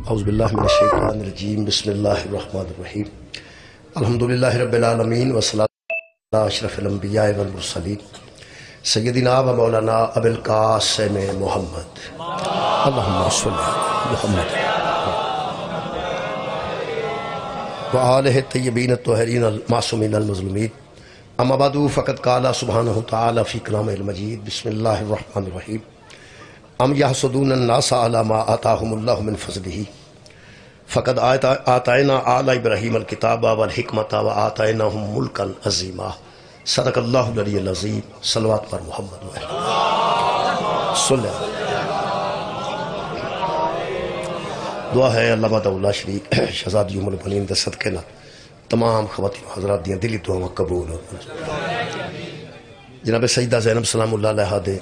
اعوذ باللہ من الشیطان الرجیم بسم اللہ الرحمن الرحیم الحمدللہ رب العالمین والصلاة علی اشرف الانبیاء والمرسلین سیدنا و مولانا ابو القاسم محمد اللہم صلی علی محمد وآلہ الطیبین الطاہرین المعصومین المظلومین اما بعد فقد قال سبحانہ تعالی فی کلامہ المجید بسم اللہ الرحمن الرحیم ام یحسدون الناس علی ما آتاہم اللہ من فضلہ فقد آتینا آل ابراہیم الکتاب والحکمت وآتیناہم ملکا عظیما صدق اللہ العلی العظیم صلوات پر محمد صلی اللہ دعا ہے اللہ بات اللہ شریک شہزادی ام البنین دے صدقے نا تمام خواتین حضرات دیاں دلی دعا قبول ہو جناب سیدہ زینب سلام اللہ علیہ دے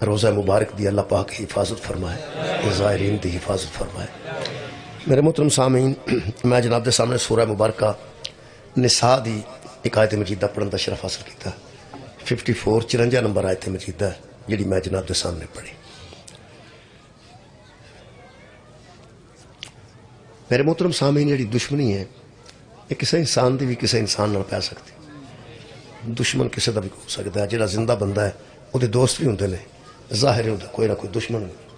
روزہ مبارک دی اللہ پاک حفاظت فرمائے زائرین دی حفاظت فرمائے میرے محترم سامعین میں جناب دے سامنے سورہ مبارکہ نساء دی ایک آیت مجیدہ پڑھن دا شرف حاصل کیتا 54 نمبر آیت مجیدہ جڑی میں جناب دے سامنے پڑھی میرے محترم سامعین جڑی دشمنی ہے یہ کسی انسان دی بھی کسی انسان نہ پہ سکتی دشمن کسی دا بھی ہو سکتا ہے جڑا زندہ بندہ ہے وہ دے دوست بھی ہوندے نے ظاہر ہے کوئی نہ کوئی دشمن نہیں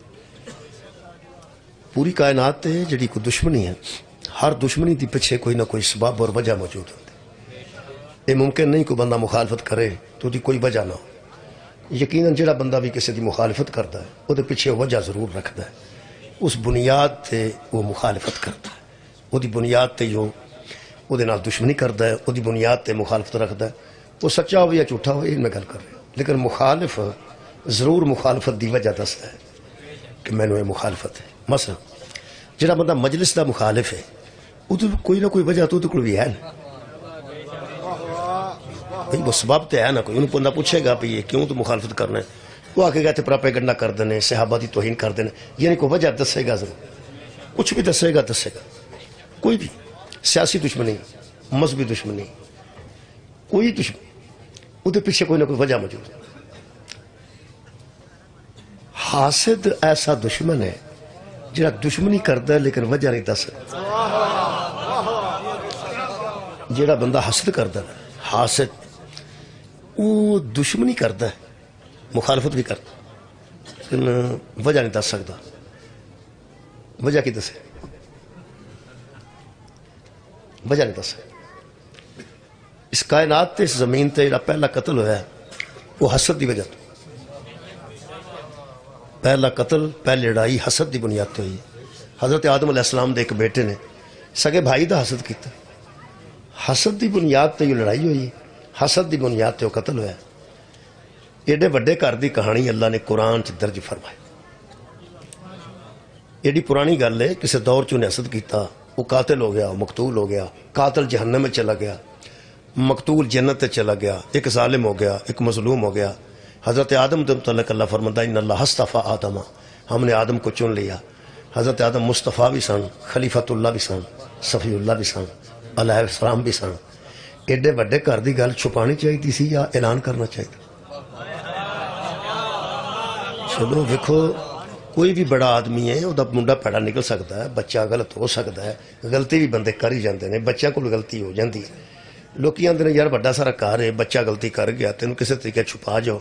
پوری کائنات تے جڑی کوئی دشمنی ہے ہر دشمنی دی پیچھے کوئی نہ کوئی سبب اور وجہ موجود ہوتی یہ ممکن نہیں کوئی بندہ مخالفت کرے تو دی کوئی وجہ نہ ہو یقیناً جڑا بندہ بھی کسی دی مخالفت کرتا ہے وہ دے پیچھے وجہ ضرور رکھتا ہے اس بنیاد تے وہ مخالفت کرتا ہے وہ دی بنیاد تے جو وہ دے نال دشمنی کرتا ہے وہ دی بنیاد تے مخالفت رکھتا ہے وہ سچا ہو یا جھوٹا ہو یہ میں گل کر رہا ہوں لیکن مخالف ضرور مخالفت دی وجہ دستا ہے کہ میں نے یہ مخالفت ہے مثلا جڑا بندہ مجلس دا مخالف ہے وہ تو کوئی نہ کوئی وجہ تو کوئی بھی ہے نا وہ سبب تے ہے نا کوئی انہوں بندہ پوچھے گا بھی یہ کیوں تو مخالفت کرنا ہے وہ آکے گئے تھے پراپیگنڈا کر دینے صحابہ دی توہین کر دینے یعنی کوئی وجہ دسے گا ضرور کچھ بھی دسے گا کوئی بھی سیاسی دشمنی مذہبی دشمنی کوئی دشمنی وہ دے پیچھے کوئی نہ کوئی وجہ موجود ہے حاسد ایسا دشمن ہے جڑا دشمنی کرتا ہے لیکن وجہ نہیں دس جڑا بندہ حسد کرتا ہے حاسد وہ دشمنی کرتا ہے مخالفت بھی کرتا لیکن وجہ نہیں دس سکتا وجہ کی دسے وجہ نہیں دس اس کائنات تے اس زمین تے جڑا پہلا قتل ہوا ہے وہ حسد دی وجہ تو پہلا قتل پہلی لڑائی حسد دی بنیاد تو ہوئی حضرت آدم علیہ السلام دے ایک بیٹے نے سگے بھائی دا حسد کیتا حسد دی بنیاد تے یہ لڑائی ہوئی حسد دی بنیاد تے وہ قتل ہوا ہے ایڈے وڈے گھر دی کہانی اللہ نے قرآن چ درج فرمائی ایڈی پرانی گل ہے کسی دور چ انہیں حسد کیتا وہ قاتل ہو گیا مقتول ہو گیا قاتل جہنم میں چلا گیا مقتول جنت تے چلا گیا ایک ظالم ہو گیا ایک مظلوم ہو گیا حضرت آدم دے متعلق اللہ فرماتا ان اللہ اصطفیٰ آدم ہم نے آدم کو چن لیا حضرت آدم مصطفیٰ بھی سن خلیفۃ اللہ بھی سن صفی اللہ بھی سن علیہ السلام بھی سن ایڈے وڈے گھر دی گل چھپانی چاہیے سی یا اعلان کرنا چاہیے چلو دیکھو کوئی بھی بڑا آدمی ہے وہ منڈا پیڑا نکل سکتا ہے بچہ غلط ہو سکتا ہے غلطی بھی بندے کر ہی جاندے ہیں بچہ کو غلطی ہو جاندی ہے لوکی آندے نے یار بڑا سارا کار ہے بچہ غلطی کر گیا تینوں کسی طریقے چھپا جاؤ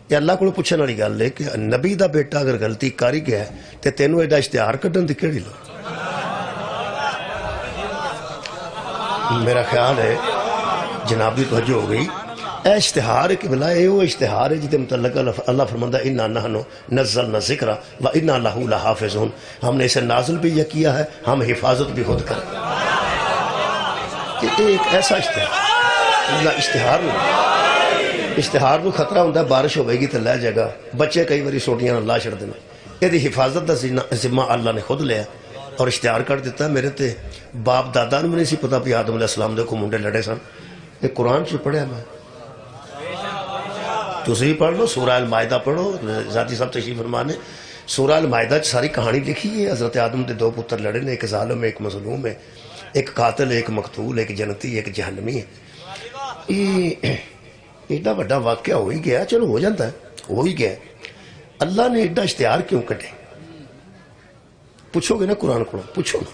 یہ اللہ کو پوچھنے والی گل ہے کہ نبی دا بیٹا اگر غلطی کر ہی گیا تو تینوں ایڈا اشتہار کڈن دی کیڑی لو میرا خیال ہے جناب دی توجہ ہو گئی اے اشتہار ہے کہ بلا اے وہ اشتہار ہے جتے متعلق اللہ فرماندہ انا نحن نزلنا ذکر و انا لہ لحافظون ہم نے اسے نازل بھی یہ کیا ہے ہم حفاظت بھی خود کریں کہ ایک ایسا اشتہار اللہ اشتہار نہیں اشتہار کو خطرہ ہوتا ہے بارش ہوئے گی تو لے جائے گا بچے کئی باری سوٹیاں اللہ چھڑ دینا یہ دی حفاظت دا ذمہ اللہ نے خود لیا اور اشتہار کر دیتا ہے میرے تے باپ دادا نے نہیں سی پتا بھی آدم علیہ السلام دے کو منڈے لڑے سن یہ قرآن سے پڑھے میں تسی پڑھ لو سورہ المائدہ پڑھو ذاتی صاحب تشریف فرمانے سورہ المائدہ ساری کہانی لکھی ہے حضرت آدم دے دو پتر لڑے نے ایک ظالم ہے ایک مظلوم ہے ایک قاتل ہے ایک مقتول ایک جنتی ایک جہنمی ہے ایڈا بڑا واقعہ ہو ہی گیا چلو ہو جاتا ہے ہو ہی گیا اللہ نے ایڈا اشتہار کیوں کٹے پوچھو گے نا قرآن کو پوچھو نا.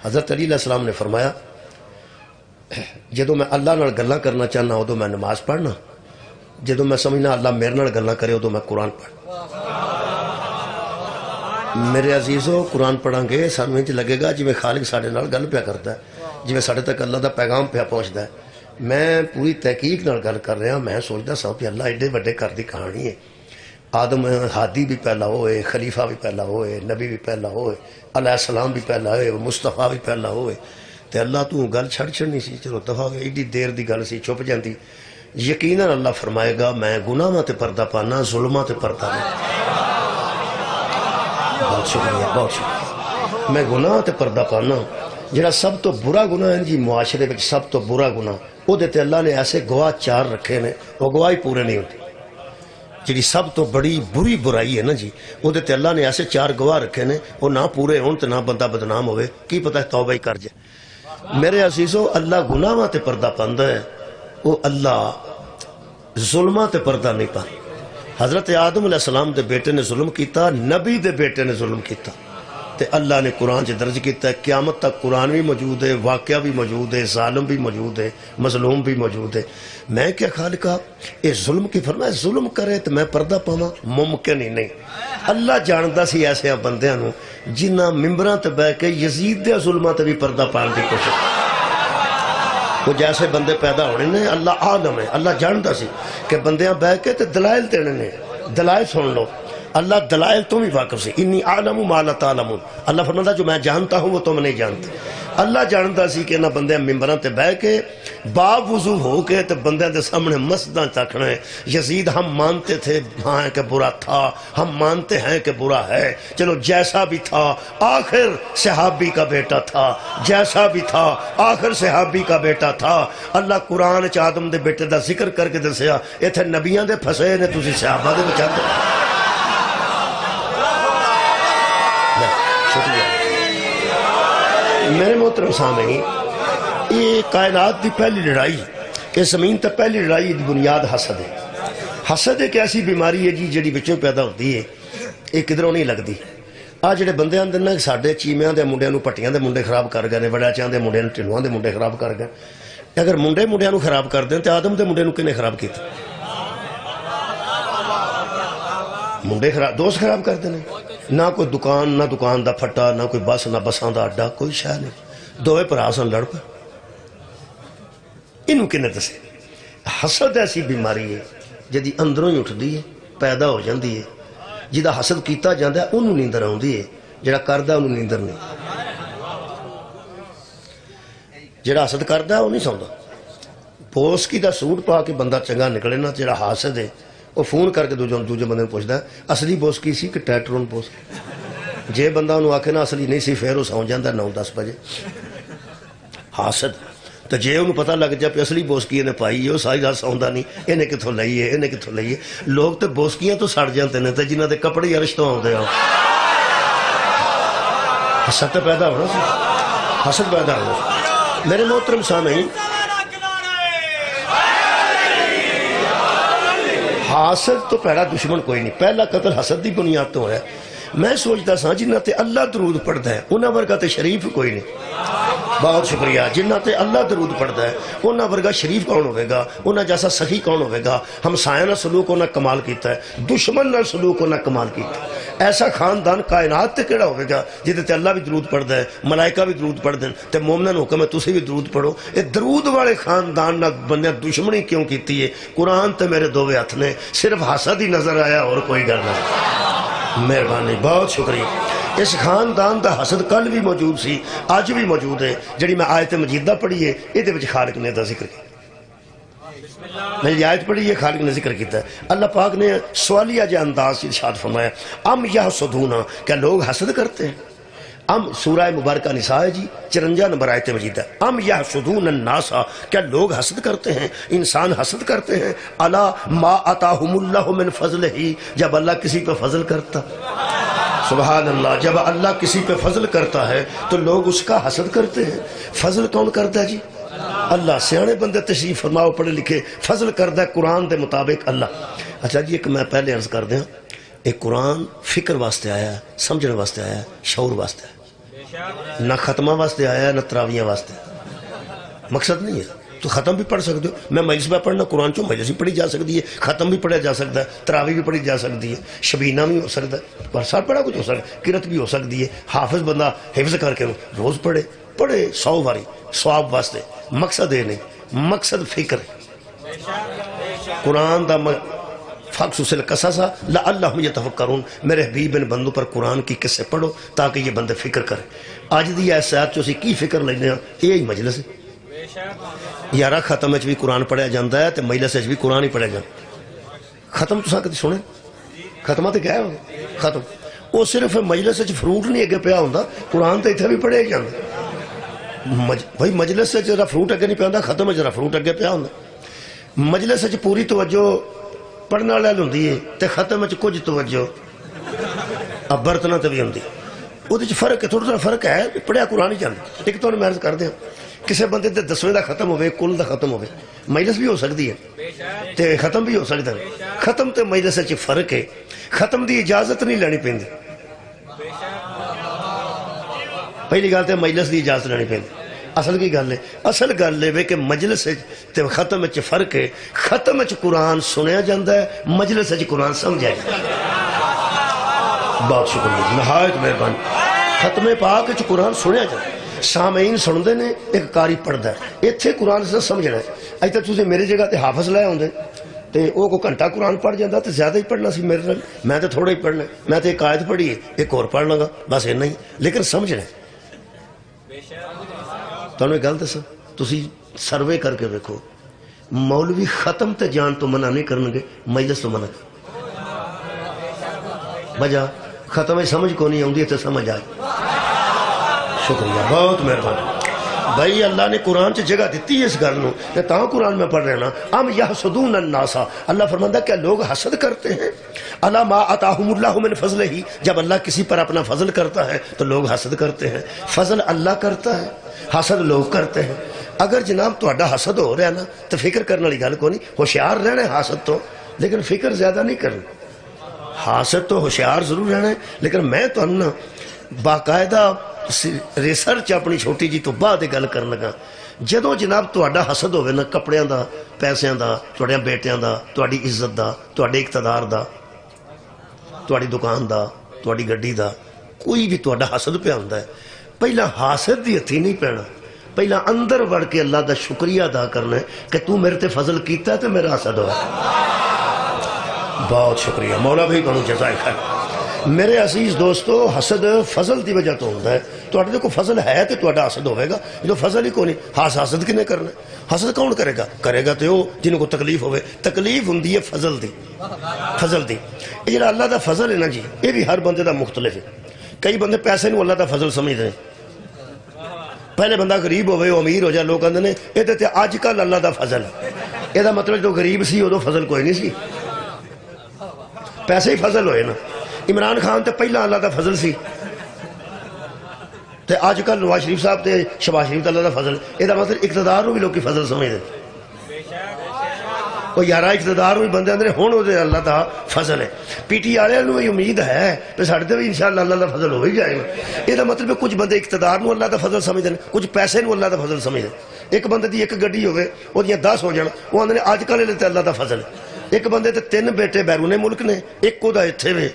حضرت علی علیہ السلام نے فرمایا جدو میں اللہ نال گلاں کرنا چاہنا ادو میں نماز پڑھنا, جدو میں سمجھنا اللہ میرے نال گلاں کرے ادو میں قرآن پڑھنا. میرے عزیزو قرآن پڑھاں گے سانوں انج لگے گا جی میں خالق ساڈے نال گل پیا کرتا ہے, جی میں ساڈے تک اللہ دا پیغام پیا پہنچدا ہے. میں پوری تحقیق نال گل کر رہا, میں سوچدا سا کہ اللہ ایڈے وڈے گھر دی کہانی ہے. آدم ہادی بھی پہلا ہوئے, خلیفہ بھی پہلا ہوئے, نبی بھی پہلا ہوئے, علیہ السلام بھی پہلا ہوئے, مصطفیٰ بھی پہلا ہوئے. تے اللہ تو گل چھڑ چھڑنی سی, چلو دفعہ ہوئے ایڈی دیر دی گل سی چھپ جاندی. یقیناً اللہ فرمائے گا میں گناہاں تے پردہ پانا, ظلماں تے پردہ نہیں. بہت شکریہ, بہت شکریہ. میں گناہ تے پردہ پانا. جڑا سب تو برا گناہ ہے جی معاشرے میں سب تو برا گناہ, وہ دیتے اللہ نے ایسے گواہ 4 رکھے نے, وہ گواہی پورے نہیں ہوتی. جی سب تو بڑی بری برائی ہے نا جی, وہ دیتے اللہ نے ایسے 4 گواہ رکھے نے, وہ نہ پورے ہون تو نہ بندہ بدنام ہوئے, کی پتہ ہے توبہ ہی کر جائے. میرے عزیزو اللہ گناہاں تے پردہ پاندہ ہے, وہ اللہ ظلماں تے پردہ نہیں پاندہ. حضرت آدم علیہ السلام دے بیٹے نے ظلم کیتا, نبی دے بیٹے نے ظلم کیتا, تے اللہ نے قرآن سے درج کیتا ہے قیامت تک قرآن بھی موجود ہے, واقعہ بھی موجود ہے, ظالم بھی موجود ہے, مظلوم بھی موجود ہے. میں کیا خالقہ یہ ظلم کی فرمایا ظلم کرے تو میں پردہ پاواں, ممکن ہی نہیں. اللہ جاندا سی ایسے بندیاں نو جنہاں ممبراں تے بیٹھ کے یزید دے ظلماں تے بھی پردہ پان دی کوشش. وہ جیسے بندے پیدا ہونے نے اللہ عالم ہے, اللہ جاندا سی کہ بندیاں بیٹھ کے تے دلائل دینے نے, دلائل سن لو. اللہ دلائل تم ہی واقف سے, انی عالم ما لا تعلمون. اللہ فرماتا جو میں جانتا ہوں وہ تم نہیں جانتے. اللہ جانتا سی کہ انہاں بندیاں ممبراں تے بیٹھ کے باب وضو ہو کے تے بندیاں دے سامنے مسجداں چکھنا ہے. یزید ہم مانتے تھے ہاں کہ برا تھا, ہم مانتے ہیں کہ برا ہے, چلو جیسا بھی تھا آخر صحابی کا بیٹا تھا, جیسا بھی تھا آخر صحابی کا بیٹا تھا. اللہ قرآن چ آدم دے بیٹے دا ذکر کر کے دسیا ایتھے نبیاں دے پھسے نے, تسی صحابہ دے بچا دو. شکریہ. میرے محترم سامعین, یہ کائنات دی پہلی لڑائی, اس زمین تے پہلی لڑائی دی بنیاد حسد ہے. حسد ایک ایسی بیماری ہے جی جڑی بچوں پیدا ہوتی ہے, یہ کدھروں نہیں لگتی. آ جڑے بندے آندے نا ساڈے چیمیاں دے منڈیاں نو پٹیاں دے منڈے خراب کر گئے نے, وڑیچاں دے منڈیاں نو ٹلواں دے منڈے خراب کر گئے. اگر منڈے منڈیاں نو خراب کر دیں تے آدم دے منڈے نو کنے خراب کیتا؟ منڈے خراب, دوست خراب کر دینے. نہ کوئی دکان, نہ دکان دا پھٹا, نہ کوئی بس, نہ بساں دا اڈا, کوئی شے نہیں. دوئے پر آسان لڑ پہ. انہوں کنے دسے حسد ایسی بیماری ہے جدی اندروں ہی اٹھ دی ہے, پیدا ہو جاندی ہے. جدہ حسد کیتا جاندہ ہے انہوں نیندر آن دی ہے, جڑا کردہ انہوں نیندر نہیں. جڑا حسد کردہ ہے انہوں نہیں سوندہ. پوس کی دا سوٹ پا کے بندہ چنگا نکلے نا, جڑا حاسد ہے وہ فون کر کے دوجہ بندے پوچھتا ہے اصلی بوس کی سی کہ ٹیٹرون بوس. جے بندہ انہوں آکھے نا اصلی نہیں سی پھر وہ سو جاندہ 9-10 بجے. حاسد تو جے انہوں پتہ لگ جائے پہ اصلی بوسکیاں نے پائی ہے, وہ ساری رات سوندا نہیں, انہیں کتھوں لئیے, انہیں کتھوں لئیے. لوگ تے بوسکیاں تو سڑ جانتے ہیں تے جنہاں دے کپڑے عرش تو آؤں دے ہوں. حسد پیدا ہونا سی, حسد پیدا ہونا. میرے محترم سامعین, حاسد تو پہلا دشمن کوئی نہیں, پہلا قتل حسد دی بنیاد تو ہے. میں سوچتا سا جنہ تے اللہ درود پڑھتا ہے انہاں ورگا تے شریف کوئی نہیں. بہت شکریہ. جنہ تے اللہ درود پڑھتا ہے انہاں ورگا شریف کون ہوئے گا, انہاں جیسا سخی کون ہوئے گا. ہمسایہ نہ سلوک انہاں کمال کیتا ہے, دشمن نہ سلوک انہاں کمال کیتا ہے. ایسا خاندان کائنات تے کیڑا ہوئے گا جدے تے اللہ بھی درود پڑھتا ہے, ملائکہ بھی درود پڑھ دیں, تے مومنن حکم ہے تسی بھی درود پڑھو. اے درود والے خاندان نہ بندے دشمنی کیوں کیتی ہے؟ قرآن تے میرے دووے ہاتھ نے, صرف حسد ہی نظر آیا اور کوئی گل نہیں. مہربانی, بہت شکریہ. اس خاندان دا حسد کل بھی موجود سی, آج بھی موجود ہے. جڑی میں آیت مجیدہ پڑھی ہے یہ دے وچ خالق نے دا ذکر کیا. میں یہ آیت پڑھی ہے خالق نے ذکر کیتا ہے. اللہ پاک نے سوالیہ جے انداز سے ارشاد فرمایا ام یحسدون, کیا لوگ حسد کرتے ہیں؟ ام سورہ مبارکہ نساء ہے جی 54 نمبر آیت مجیدہ. ام یحسدون الناس, کیا لوگ حسد کرتے ہیں, انسان حسد کرتے ہیں. الا ما اتاہم اللہ من فضلہ, جب اللہ کسی پہ فضل کرتا, سبحان اللہ, جب اللہ کسی پہ فضل کرتا ہے تو لوگ اس کا حسد کرتے ہیں. فضل کون کرتا ہے جی؟ اللہ. سیانے بندے تشریف فرماؤ پڑھے لکھے, فضل کرتا ہے قرآن دے مطابق اللہ. اچھا جی ایک میں پہلے عرض کر دیں, ایک قرآن فکر واسطے آیا، سمجھنے واسطے آیا، شعور واسطے آیا، نہ ختمہ واسطے آیا نہ تراویاں واسطے آیا۔ مقصد نہیں ہے، تو ختم بھی پڑھ سکتے ہو، میں مجلس میں پڑھنا قرآن چوں مجلس بھی پڑھی جا سکتی ہے، ختم بھی پڑھا جا سکتا ہے، تراوی بھی پڑھی جا سکتی ہے، شبینہ بھی ہو سکتا ہے، برسات پڑھا کچھ ہو سکتا ہے، قرت بھی ہو سکتی ہے، حافظ بندہ حفظ کر کے روز پڑھے 100 باری ثواب واسطے، مقصد یہ نہیں، مقصد فکر ہے۔ قرآن دا فقصص القصص لعلہم یتفکرون، میرے حبیب بن بندوں پر قرآن کی قصے پڑھو تاکہ یہ بندے فکر کریں۔ آج دی ایسات چو سی کی فکر لینے ہیں، یہی مجلس ہے۔ یارہ ختم بھی قرآن پڑھا جاتا ہے تو مجلس بھی قرآن ہی پڑھا جاتا ہے۔ ختم تو کدی سنے ختمہ تو کیا ہوگا ختم، وہ صرف مجلس فروٹ نہیں اگے پیا ہوتا، قرآن تو اتنے بھی پڑھیا جاتا بھائی۔ مجلس جرا فروٹ اگے نہیں پیا ہوتا، ختم جرا فروٹ اگے پیا ہوتا۔ مجلس پوری توجہ پڑھنے والے ہوندی ہے تے ختم کچھ توجہ اب برتنا تو بھی ہوندی، وہ فرق ہے، تھوڑا تھوڑا فرق ہے، پڑھیا قرآن ہی جانا۔ ایک تو میں عرض کر دیا، کسی بندے تے 10ویں دا ختم ہوئے، کل دا ختم ہوئے، مجلس بھی ہو سکتی ہے تے ختم بھی ہو سکتا ہے۔ ختم تے مجلس فرق ہے، ختم دی اجازت نہیں لینی پیندی، پہلی گل تے مجلس دی اجازت لینی پیندی۔ اصل کی گل ہے، اصل گل ہے کہ مجلس تے ختم فرق ہے، ختم قرآن سنیا جاتا ہے، مجلس قرآن سمجھا جاتا ہے۔ بہت شکریہ، نہایت مہربانی۔ ختم پاک قرآن سنیا جاتا ہے، سامعین سنتے نے، ایک قاری پڑھتا ہے، اتنے قرآن سے سمجھنا ہے۔ اج تک تسی میری جگہ تے حافظ لائے ہوندے تے وہ کو گھنٹہ قرآن پڑھ جاتا تو زیادہ ہی پڑھنا سی میرے نال، میں تو تھوڑا ہی پڑھنا، میں تو ایک آیت پڑھی ہے، ایک اور پڑھ لگا، بس اتنا ہی، لیکن سمجھنا ہے۔ تمہیں گل دسا، تسی سروے کر کے دیکھو، مولوی ختم تے جان تو منع نہیں کرنگے، مجلس تو منع بجا ختم سمجھ کو نہیں آؤں تے سمجھ آئی۔ شکریہ، بہت مہربانی بھائی۔ اللہ نے قرآن سے جگہ دیتی ہے اس گھر نو، کہ تاں قرآن میں پڑھ رہنا ام یحسدون الناس، اللہ فرماندہ کیا لوگ حسد کرتے ہیں، الا ما آتاہم اللہ من فضلہ، جب اللہ کسی پر اپنا فضل کرتا ہے تو لوگ حسد کرتے ہیں۔ فضل اللہ کرتا ہے، حسد لوگ کرتے ہیں۔ اگر جناب تہاڈا حسد ہو رہا ہے نا تو فکر کرنے والی گل کو نہیں، ہوشیار رہنا ہے حسد تو، لیکن فکر زیادہ نہیں کرنا۔ حسد تو ہوشیار ضرور رہنا ہے، لیکن میں تو نا باقاعدہ ریسرچ اپنی چھوٹی جی تو بعد گل کر لگا، جدو جناب تہاڈا حسد ہوئے نا کپڑیاں دا، پیسیاں دا، تہاڈیاں بیٹیاں دا، تہاڈی عزت دا، تہاڈے اقتدار دا، تہاڈی دکان دا، تہاڈی گڈی دا، کوئی بھی تہاڈا حسد پہ ہوندا ہے، پہلا حاسد دی ہتھی نہیں پینا، پہلا اندر وڑ کے اللہ دا شکریہ ادا کرنا ہے کہ تو میرے تے فضل کیتا ہے تو میرا حسد ہوا۔ بہت شکریہ مولا بھائی، بہت جزائے خیر۔ میرے عزیز دوستو، حسد فضل دی وجہ تو ہوتا ہے، تو کو فضل ہے تو تہاڈا حسد ہوئے گا، جو فضل ہی کو نہیں، حسد کنے کرنا ہے؟ حسد کون کرے گا؟ کرے گا تو وہ جن کو تکلیف ہوئے، تکلیف ہوندی ہے فضل دی، فضل دی۔ یہ جڑا اللہ دا فضل ہے نا جی، یہ بھی ہر بندے دا مختلف ہے۔ کئی بندے پیسے نو اللہ دا فضل سمجھتے ہیں، پہلے بندہ غریب ہوئے وہ امیر ہو جائے، لوگ کہتے ہیں یہ تو آج کل اللہ دا فضل ہے، یہ مطلب جو غریب سی وہ فضل کوئی نہیں سی، پیسے ہی فضل ہوئے نا۔ عمران خان تے پہلا اللہ دا فضل سی، تے آج کل نواز شریف صاحب تے شہباز شریف تے اللہ دا فضل، یہ مطلب اقتدار بھی لوگ فضل سمجھتے، وہ یارہ اقتدار بھی بندے اندر ہون وہ اللہ دا فضل ہے۔ پی ٹی آرے نو یہ امید ہے کہ ساڑھے تے بھی انشاءاللہ اللہ دا فضل ہو ہی جائے گا۔ یہ مطلب ہے کچھ بندے اقتدار نو اللہ دا فضل سمجھتے ہیں، کچھ پیسے نو اللہ دا فضل سمجھتے ہیں۔ ایک بندے دی ایک گڈی ہوئے وہ دیاں 10 ہو جانا، وہ آندھے آج کل لیتے اللہ دا فضل ہے۔ ایک بندے تے 3 بیٹے بیرون ملک نے، ایک کو دا اتھے وے،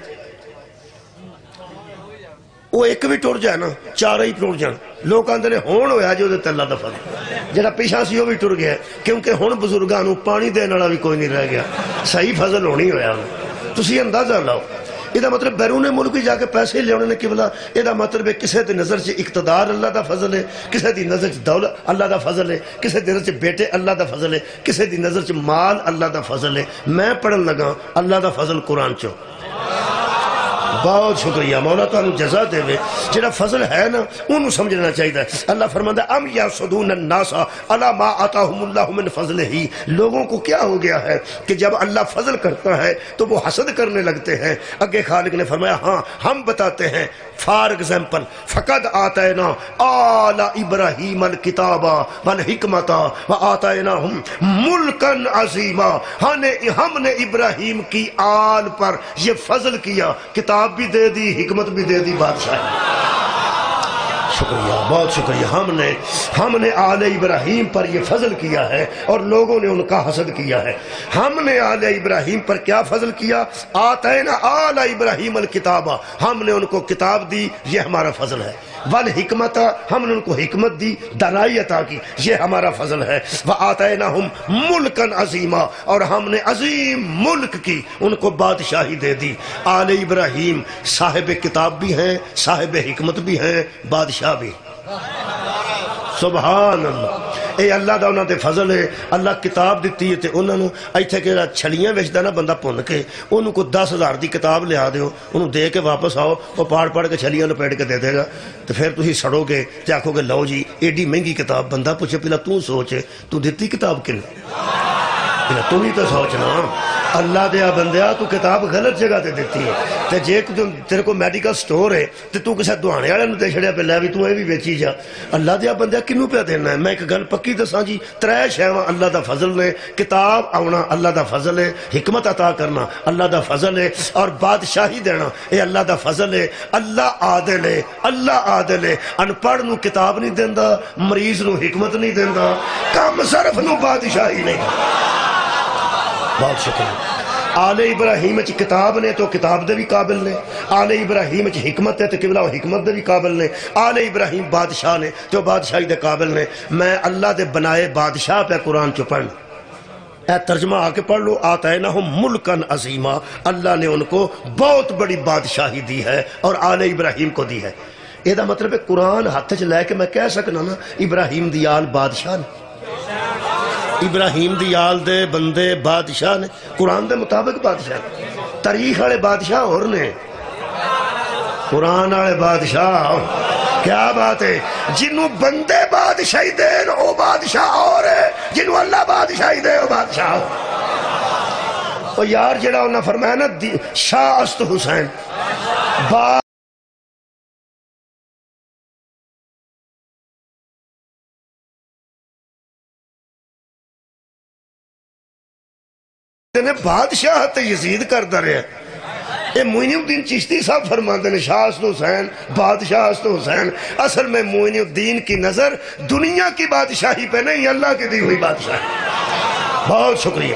وہ ایک بھی ٹوڑ جائے نا 4 ہی ٹوڑ جائے، لوگ آندھے نے ہون ہویا جو دیتے اللہ دا فضل، جڑا پیشہ سی وہ بھی ٹوڑ گیا، کیونکہ ہون بزرگانوں پانی دے نڑا بھی کوئی نہیں رہ گیا، صحیح فضل ہونی ہویا۔ تسی اندازہ لاؤ، یہ مطلب بیرون ملک بھی جا کے پیسے لے نے کی بلا، یہ مطلب ہے کسی دی نظر سے اقتدار اللہ دا فضل ہے، کسی دی نظر سے دولت اللہ دا فضل ہے، کسی دی نظر سے بیٹے اللہ دا فضل ہے، کسی دی نظر سے مال اللہ دا فضل ہے۔ میں پڑھن لگا اللہ دا فضل قرآن چو، بہت شکریہ مولا تانوں جزا دے وے جڑا فضل ہے نا انہوں سمجھنا چاہیے اللہ فرماتا ہے ام یحسدون الناس علی ما آتاہم اللہ من فضلہ لوگوں کو کیا ہو گیا ہے کہ جب اللہ فضل کرتا ہے تو وہ حسد کرنے لگتے ہیں اگے خالق نے فرمایا ہاں ہم بتاتے ہیں فار ایگزامپل فقد آتینا آل ابراہیم الکتاب والحکمت وآتیناہم ملکا عظیما ہم نے ابراہیم کی آل پر یہ فضل کیا کتاب بھی دے دی حکمت بھی دے دی بادشاہ شکریہ بہت شکریہ ہم نے آل ابراہیم پر یہ فضل کیا ہے اور لوگوں نے ان کا حسد کیا ہے ہم نے آل ابراہیم پر کیا فضل کیا آتینا آل ابراہیم الکتاب ہم نے ان کو کتاب دی یہ ہمارا فضل ہے والحکمت ہم نے ان کو حکمت دی دانائی عطا کی یہ ہمارا فضل ہے وآتیناہم ملکا عظیما اور ہم نے عظیم ملک کی ان کو بادشاہی دے دی آل ابراہیم صاحب کتاب بھی ہیں صاحب حکمت بھی ہیں بادشاہ بھی سبحان اللہ اے اللہ دا انہاں دے فضل ہے اللہ کتاب دیتی ہے تے انہاں نو ایتھے کہ چھلیاں وچدا نا بندہ پن کے انہوں کو 10,000 دی کتاب لیا دیو انہوں دے کے واپس آؤ وہ پڑھ کے چھلیاں لپیٹ کے دے دے گا تو پھر تسی سڑو گے تے آکھو گے لو جی ایڈی مہنگی کتاب بندہ پوچھے پہلا تو سوچے تو دیتی کتاب کن پہلا تو ہی تو سوچنا اللہ دیا بندیا تو کتاب غلط جگہ تے دیتی ہے تے جے تیرے کو میڈیکل سٹور ہے تے تو کسے دوانے والے نوں تے چھڑیا پہ لے بھی تو اے بھی بیچی جا اللہ دیا بندیا کنوں پہ دینا ہے میں ایک گل پکی دساں جی 3 شیواں اللہ دا فضل نے کتاب آونا اللہ دا فضل ہے حکمت عطا کرنا اللہ دا فضل ہے اور بادشاہی دینا اے اللہ دا فضل ہے اللہ عادل ہے ان پڑھ نو کتاب نہیں دیندا مریض نو حکمت نہیں دیندا کم صرف نو بادشاہی نہیں دیندا بہت شکریہ آل ابراہیم چ کتاب نے تو کتاب دے بھی قابل نے آل ابراہیم چ حکمت ہے تو قبلہ و حکمت دے بھی قابل نے آل ابراہیم بادشاہ نے تو بادشاہی دے قابل نے میں اللہ دے بنائے بادشاہ پہ قرآن چ پڑھنا اے ترجمہ آ کے پڑھ لو آتیناہم ملکا عظیما اللہ نے ان کو بہت بڑی بادشاہی دی ہے اور آل ابراہیم کو دی ہے یہ دا مطلب ہے قرآن ہاتھ چ لے کے میں کہہ سکنا نا ابراہیم دی آل بادشاہ نے ابراہیم دی آل دے بندے بادشاہ نے قرآن دے مطابق بادشاہ نے تاریخ والے بادشاہ اور نے قرآن والے بادشاہ کیا بات ہے جنہوں بندے بادشاہی دے وہ بادشاہ اور ہے جنہوں اللہ بادشاہی دے وہ بادشاہ اور یار جڑا انہاں فرمایا نا شاہ است حسین بادشاہ یزید کرتا رہا یہ معین الدین چشتی صاحب فرماتے ہیں شاہ است حسین بادشاہ است حسین اصل میں معین الدین کی نظر دنیا کی بادشاہی پہ نہیں اللہ کی دی ہوئی بادشاہی بہت شکریہ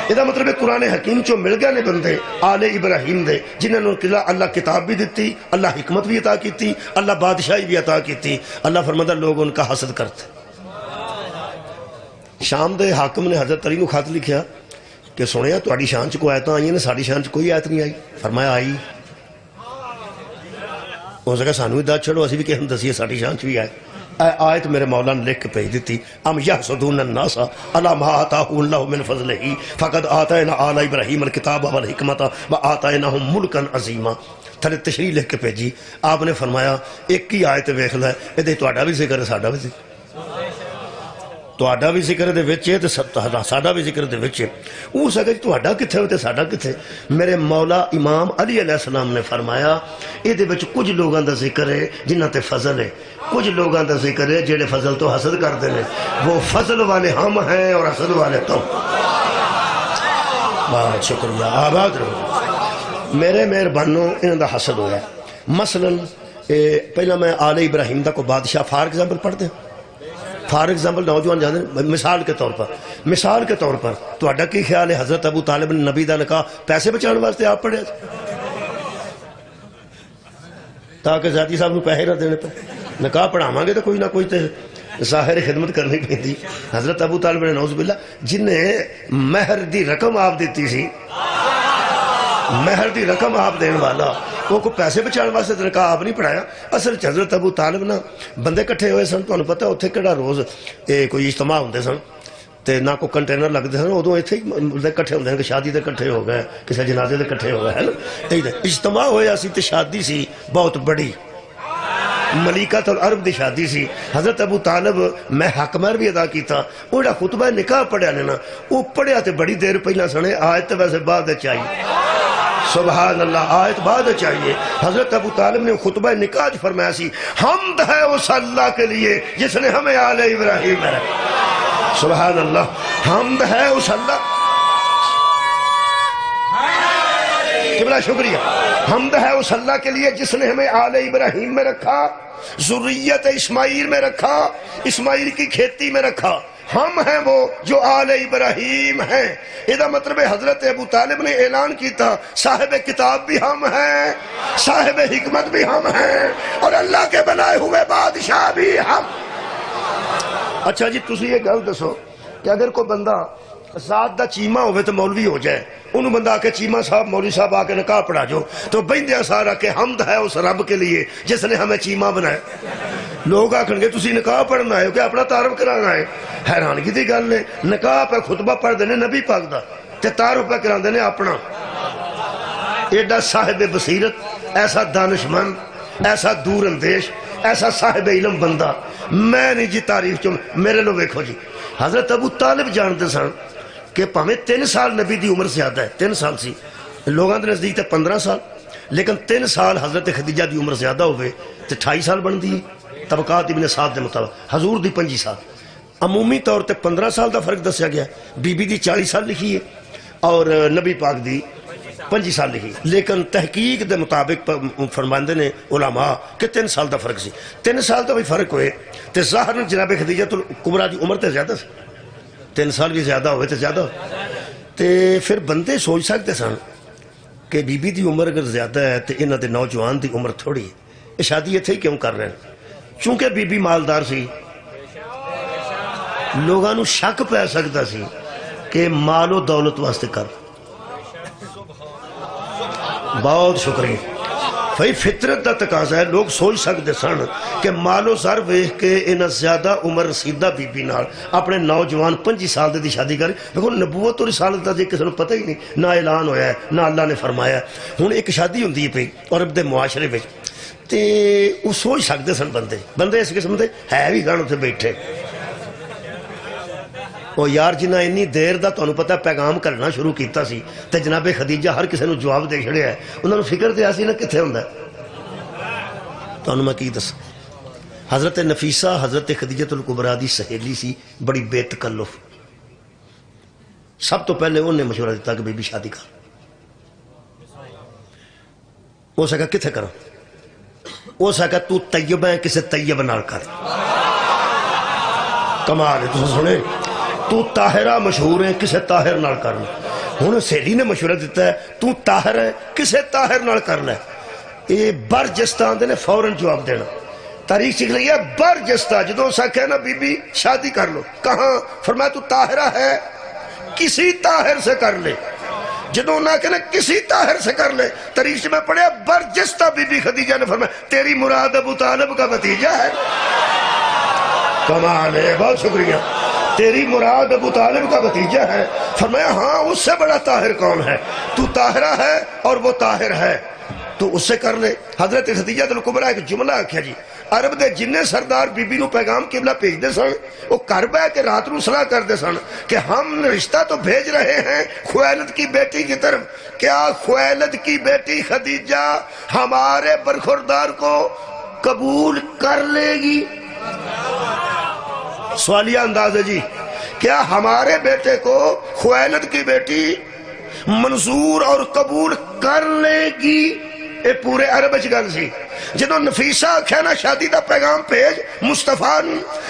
یہ مطلب ہے قرآن حکیم چو مل گئے نے بندے آل ابراہیم دے جنہوں نے اللہ کتاب بھی دیتی اللہ حکمت بھی عطا کی تھی اللہ بادشاہی بھی عطا کی تھی اللہ فرماتا لوگ ان کا حسد کرتے شام دے حاکم نے حضرت علی نو خط لکھیا کہ سنیا تہاڈی شان چ کوئی آیتاں آئیاں نے ساڈی شان چ کوئی آیت نہیں آئی فرمایا آئی ہو سکا سانو ہی دس چھڑو اسی بھی کہ ہم دسیے ساڈی شان چ بھی آئے آیت میرے مولا نے لکھ کے بھیج دیتی ام یحسدون الناس علی ما آتاہ اللہ من فضلہ فقد آتینا آل ابراہیم الکتاب والحکمت وآتیناہم ملکا عظیما تھلے تشریح لکھ کے بھیجی آپ نے فرمایا ایک ہی آیت ویکھ لے یہ تہاڈا بھی ذکر ہے ساڈا بھی ذکر تہاڈا بھی ذکر دے وچ ہے تے ساڈا بھی ذکر دے وچ ہے او سکے تہاڈا کتھے ہوتے ساڈا کتھے میرے مولا امام علی علیہ السلام نے فرمایا اے دے وچ کچھ لوگاں دا ذکر ہے جنہاں تے فضل ہے کچھ لوگاں دا ذکر ہے جڑے فضل تو حسد کردے نے وہ فضل والے ہم ہیں اور حسد والے تم بہت شکریہ آباد رہو میرے مہربانوں انہاں دا حسد ہویا مثلا پہلا میں آل ابراہیم دا کو بادشاہ فار ایگزامپل پڑھ دیں فار ایگزامپل نوجوان جانے مثال کے طور پر تو اڈا کی خیال ہے حضرت ابو طالب نے نبی دا نکاح پیسے بچانے واسطے آپ پڑھے تاکہ ذاتی صاحب نے پیسے نہ دینے پہ نکاح پڑھاواں گے تو کوئی نہ کوئی تے ظاہر خدمت کرنی پہنتی حضرت ابو طالب نے نعوذ باللہ جنہیں مہر دی رقم آپ دیتی سی مہر دی رقم آپ دین والا وہ کو پیسے بچانے واسطے تو نکاح آپ نہیں پڑھایا اصل حضرت ابو طالب نا بندے کٹھے ہوئے سن تو انہوں پتہ اتھے کڑا روز کوئی اجتماع ہوندے سن تے نہ کوئی کنٹینر لگتے ہیں ادو اتنے ہی کٹھے ہوتے ہیں کہ شادی دے کٹھے ہو گئے کسی جنازے دے کٹھے ہو گئے ہے نا اجتماع ہویا سی تے شادی سی بہت بڑی ملیکۃ العرب دی شادی سی حضرت ابو طالب میں حق مہر بھی ادا کیتا وہ جڑا خطبہ نکاح پڑھیا نے نا وہ پڑھیا تے بڑی دیر پہلا سنے آیت تے ویسے بعد چاہیے سبحان اللہ آیت بعد چاہیے حضرت ابو طالب نے خطبہ نکاح فرمایا سی حمد ہے اس اللہ کے لیے جس نے ہمیں آل ابراہیم ہے سبحان اللہ حمد ہے اس اللہ قبلہ شکریہ حمد ہے اس اللہ کے لیے جس نے ہمیں آل ابراہیم میں رکھا ذریت اسماعیل میں رکھا اسماعیل کی کھیتی میں رکھا ہم ہیں وہ جو آل ابراہیم ہیں یہ مطلب حضرت ابو طالب نے اعلان کیتا صاحب کتاب بھی ہم ہیں صاحب حکمت بھی ہم ہیں اور اللہ کے بنائے ہوئے بادشاہ بھی ہم اچھا جی تسی یہ گل دسو کہ اگر کوئی بندہ ذات دا چیمہ ہوئے تو مولوی ہو جائے انہوں بندہ آکے چیمہ صاحب مولوی صاحب آکے نکاح پڑھا جو تو بندیا سارا کہ حمد ہے اس رب کے لیے جس نے ہمیں چیمہ بنائے لوگ آکھن گے تسی نکاح پڑھنا ہے کہ اپنا تعارف کرانا ہے حیرانگی دی گل ہے نکاح پہ خطبہ پڑھ دینے نبی پاک دا تے تعارف پہ کران دینے اپنا ایڈا صاحب بصیرت ایسا دانشمند ایسا دور اندیش ایسا صاحب علم بندہ میں نہیں جی تعریف چوں میرے لو ویکھو جی حضرت ابو طالب جانتے سن کہ پہمیں 3 سال نبی دی عمر زیادہ ہے 3 سال سی لوگاں دے نزدیک تے 15 سال لیکن 3 سال حضرت خدیجہ دی عمر زیادہ ہوئے تے 28 سال بن دی طبقات ابن سعد دے مطابق حضور دی 25 سال عمومی طور تے 15 سال دا فرق دسیا گیا بی بی دی 40 سال لکھی ہے اور نبی پاک دی 25 سال لکھی لیکن تحقیق دے مطابق فرماندے نے علماء کہ 3 سال دا فرق سی 3 سال دا بھی فرق ہوئے تے ظاہر جناب خدیجہ تو کبریٰ دی عمر تے زیادہ سی 3 سال بھی زیادہ ہوئے تے زیادہ ہوئے تے پھر بندے سوچ سکتے سن کہ بی بی دی عمر اگر زیادہ ہے تے انہاں دے نوجوان دی عمر تھوڑی ہے یہ شادی اتھے ہی کیوں کر رہے ہیں چونکہ بی بی مالدار سی لوگاں نو شک پہ سکتا سی کہ مال و دولت واسطے کر بہت شکریہ بھائی فطرت دا تقاضا ہے لوگ سوچ سکتے سن کہ مال و زر ویکھ کے انہاں زیادہ عمر رسیدہ بی بی نال اپنے نوجوان 25 سال دی شادی کرے دیکھو نبوت اور رسالت دا جے کسی نے پتہ ہی نہیں نہ اعلان ہویا ہے نہ اللہ نے فرمایا ہن ایک شادی ہوندی ہے پئی عرب دے معاشرے وچ تے وہ سوچ سکتے سن بندے اس قسم دے ہے بھی گھر اتنے بیٹھے وہ یار جنہ انی دیر دا تو انہوں پتہ پیغام کرنا شروع کیتا سی تے جناب خدیجہ ہر کسی نے جواب دے چھڑیا ہے انہوں نے فکر دیا سی نا کتھے ہوندہ ہے تو انہوں میں کی دس حضرت نفیسہ حضرت خدیجہ الکبریٰ دی سہیلی سی بڑی بے تکلف سب تو پہلے انہوں نے مشورہ دیتا کہ بی بی شادی کر وہ سکا کتھے کرا وہ سکا تو طیب ہے کسے طیب نال کر کمال ہے تو سنے تو طاہرہ مشہور ہے کسے طاہر نال کرنا انہوں سہیلی نے مشورہ دیتا ہے تو طاہر ہے کسے طاہر نال کرنا ہے یہ برجستان دے نے فوراں جواب دینا تاریخ چکھ لگی ہے برجستان جدو سا کہنا بی بی شادی کر لو کہاں فرمایا تو طاہرہ ہے کسی طاہر سے کر لے جدو نہ کہنا کسی طاہر سے کر لے تاریخ میں پڑھے برجستہ بی بی خدیجہ نے فرمایا تیری مراد ابو طالب کا بھتیجا ہے کمال ہے بہت شکریہ تیری مراد ابو طالب کا بھتیجا ہے فرمایا ہاں اس سے بڑا طاہر کون ہے تو طاہرہ ہے اور وہ طاہر ہے تو اس سے کر لے حضرت خدیجہ الکبریٰ ایک جملہ کیا جی عرب دے جننے سردار بی بی نو پیغام قبلہ بھیج دے سن وہ کرب ہے کہ رات نو صلاح کر دے سن کہ ہم رشتہ تو بھیج رہے ہیں خویلد کی بیٹی کی طرف کیا خویلد کی بیٹی خدیجہ ہمارے برخوردار کو قبول کر لے گی سوالیہ انداز ہے جی کیا ہمارے بیٹے کو خویلد کی بیٹی منظور اور قبول کر لے گی اے پورے عرب گل سی جنہوں نفیسہ کہنا شادی دا پیغام بھیج مصطفیٰ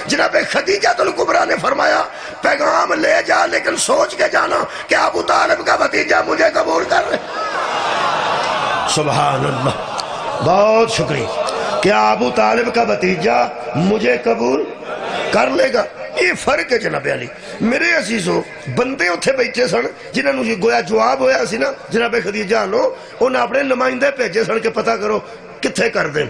جناب خدیجہ الکبریٰ نے فرمایا پیغام لے جا لیکن سوچ کے جانا کہ ابو طالب کا بھتیجا مجھے قبول کر لے سبحان اللہ بہت شکریہ کیا ابو طالب کا بھتیجا مجھے قبول کر لے گا یہ فرق ہے جناب علی میرے عزیزو بندے اتھے بیٹھے سن جنہوں نے گویا جواب ہویا سی نا جناب خدیجہ لو انہیں اپنے نمائندے بھیجے سن کہ پتہ کرو کتھے کر دیں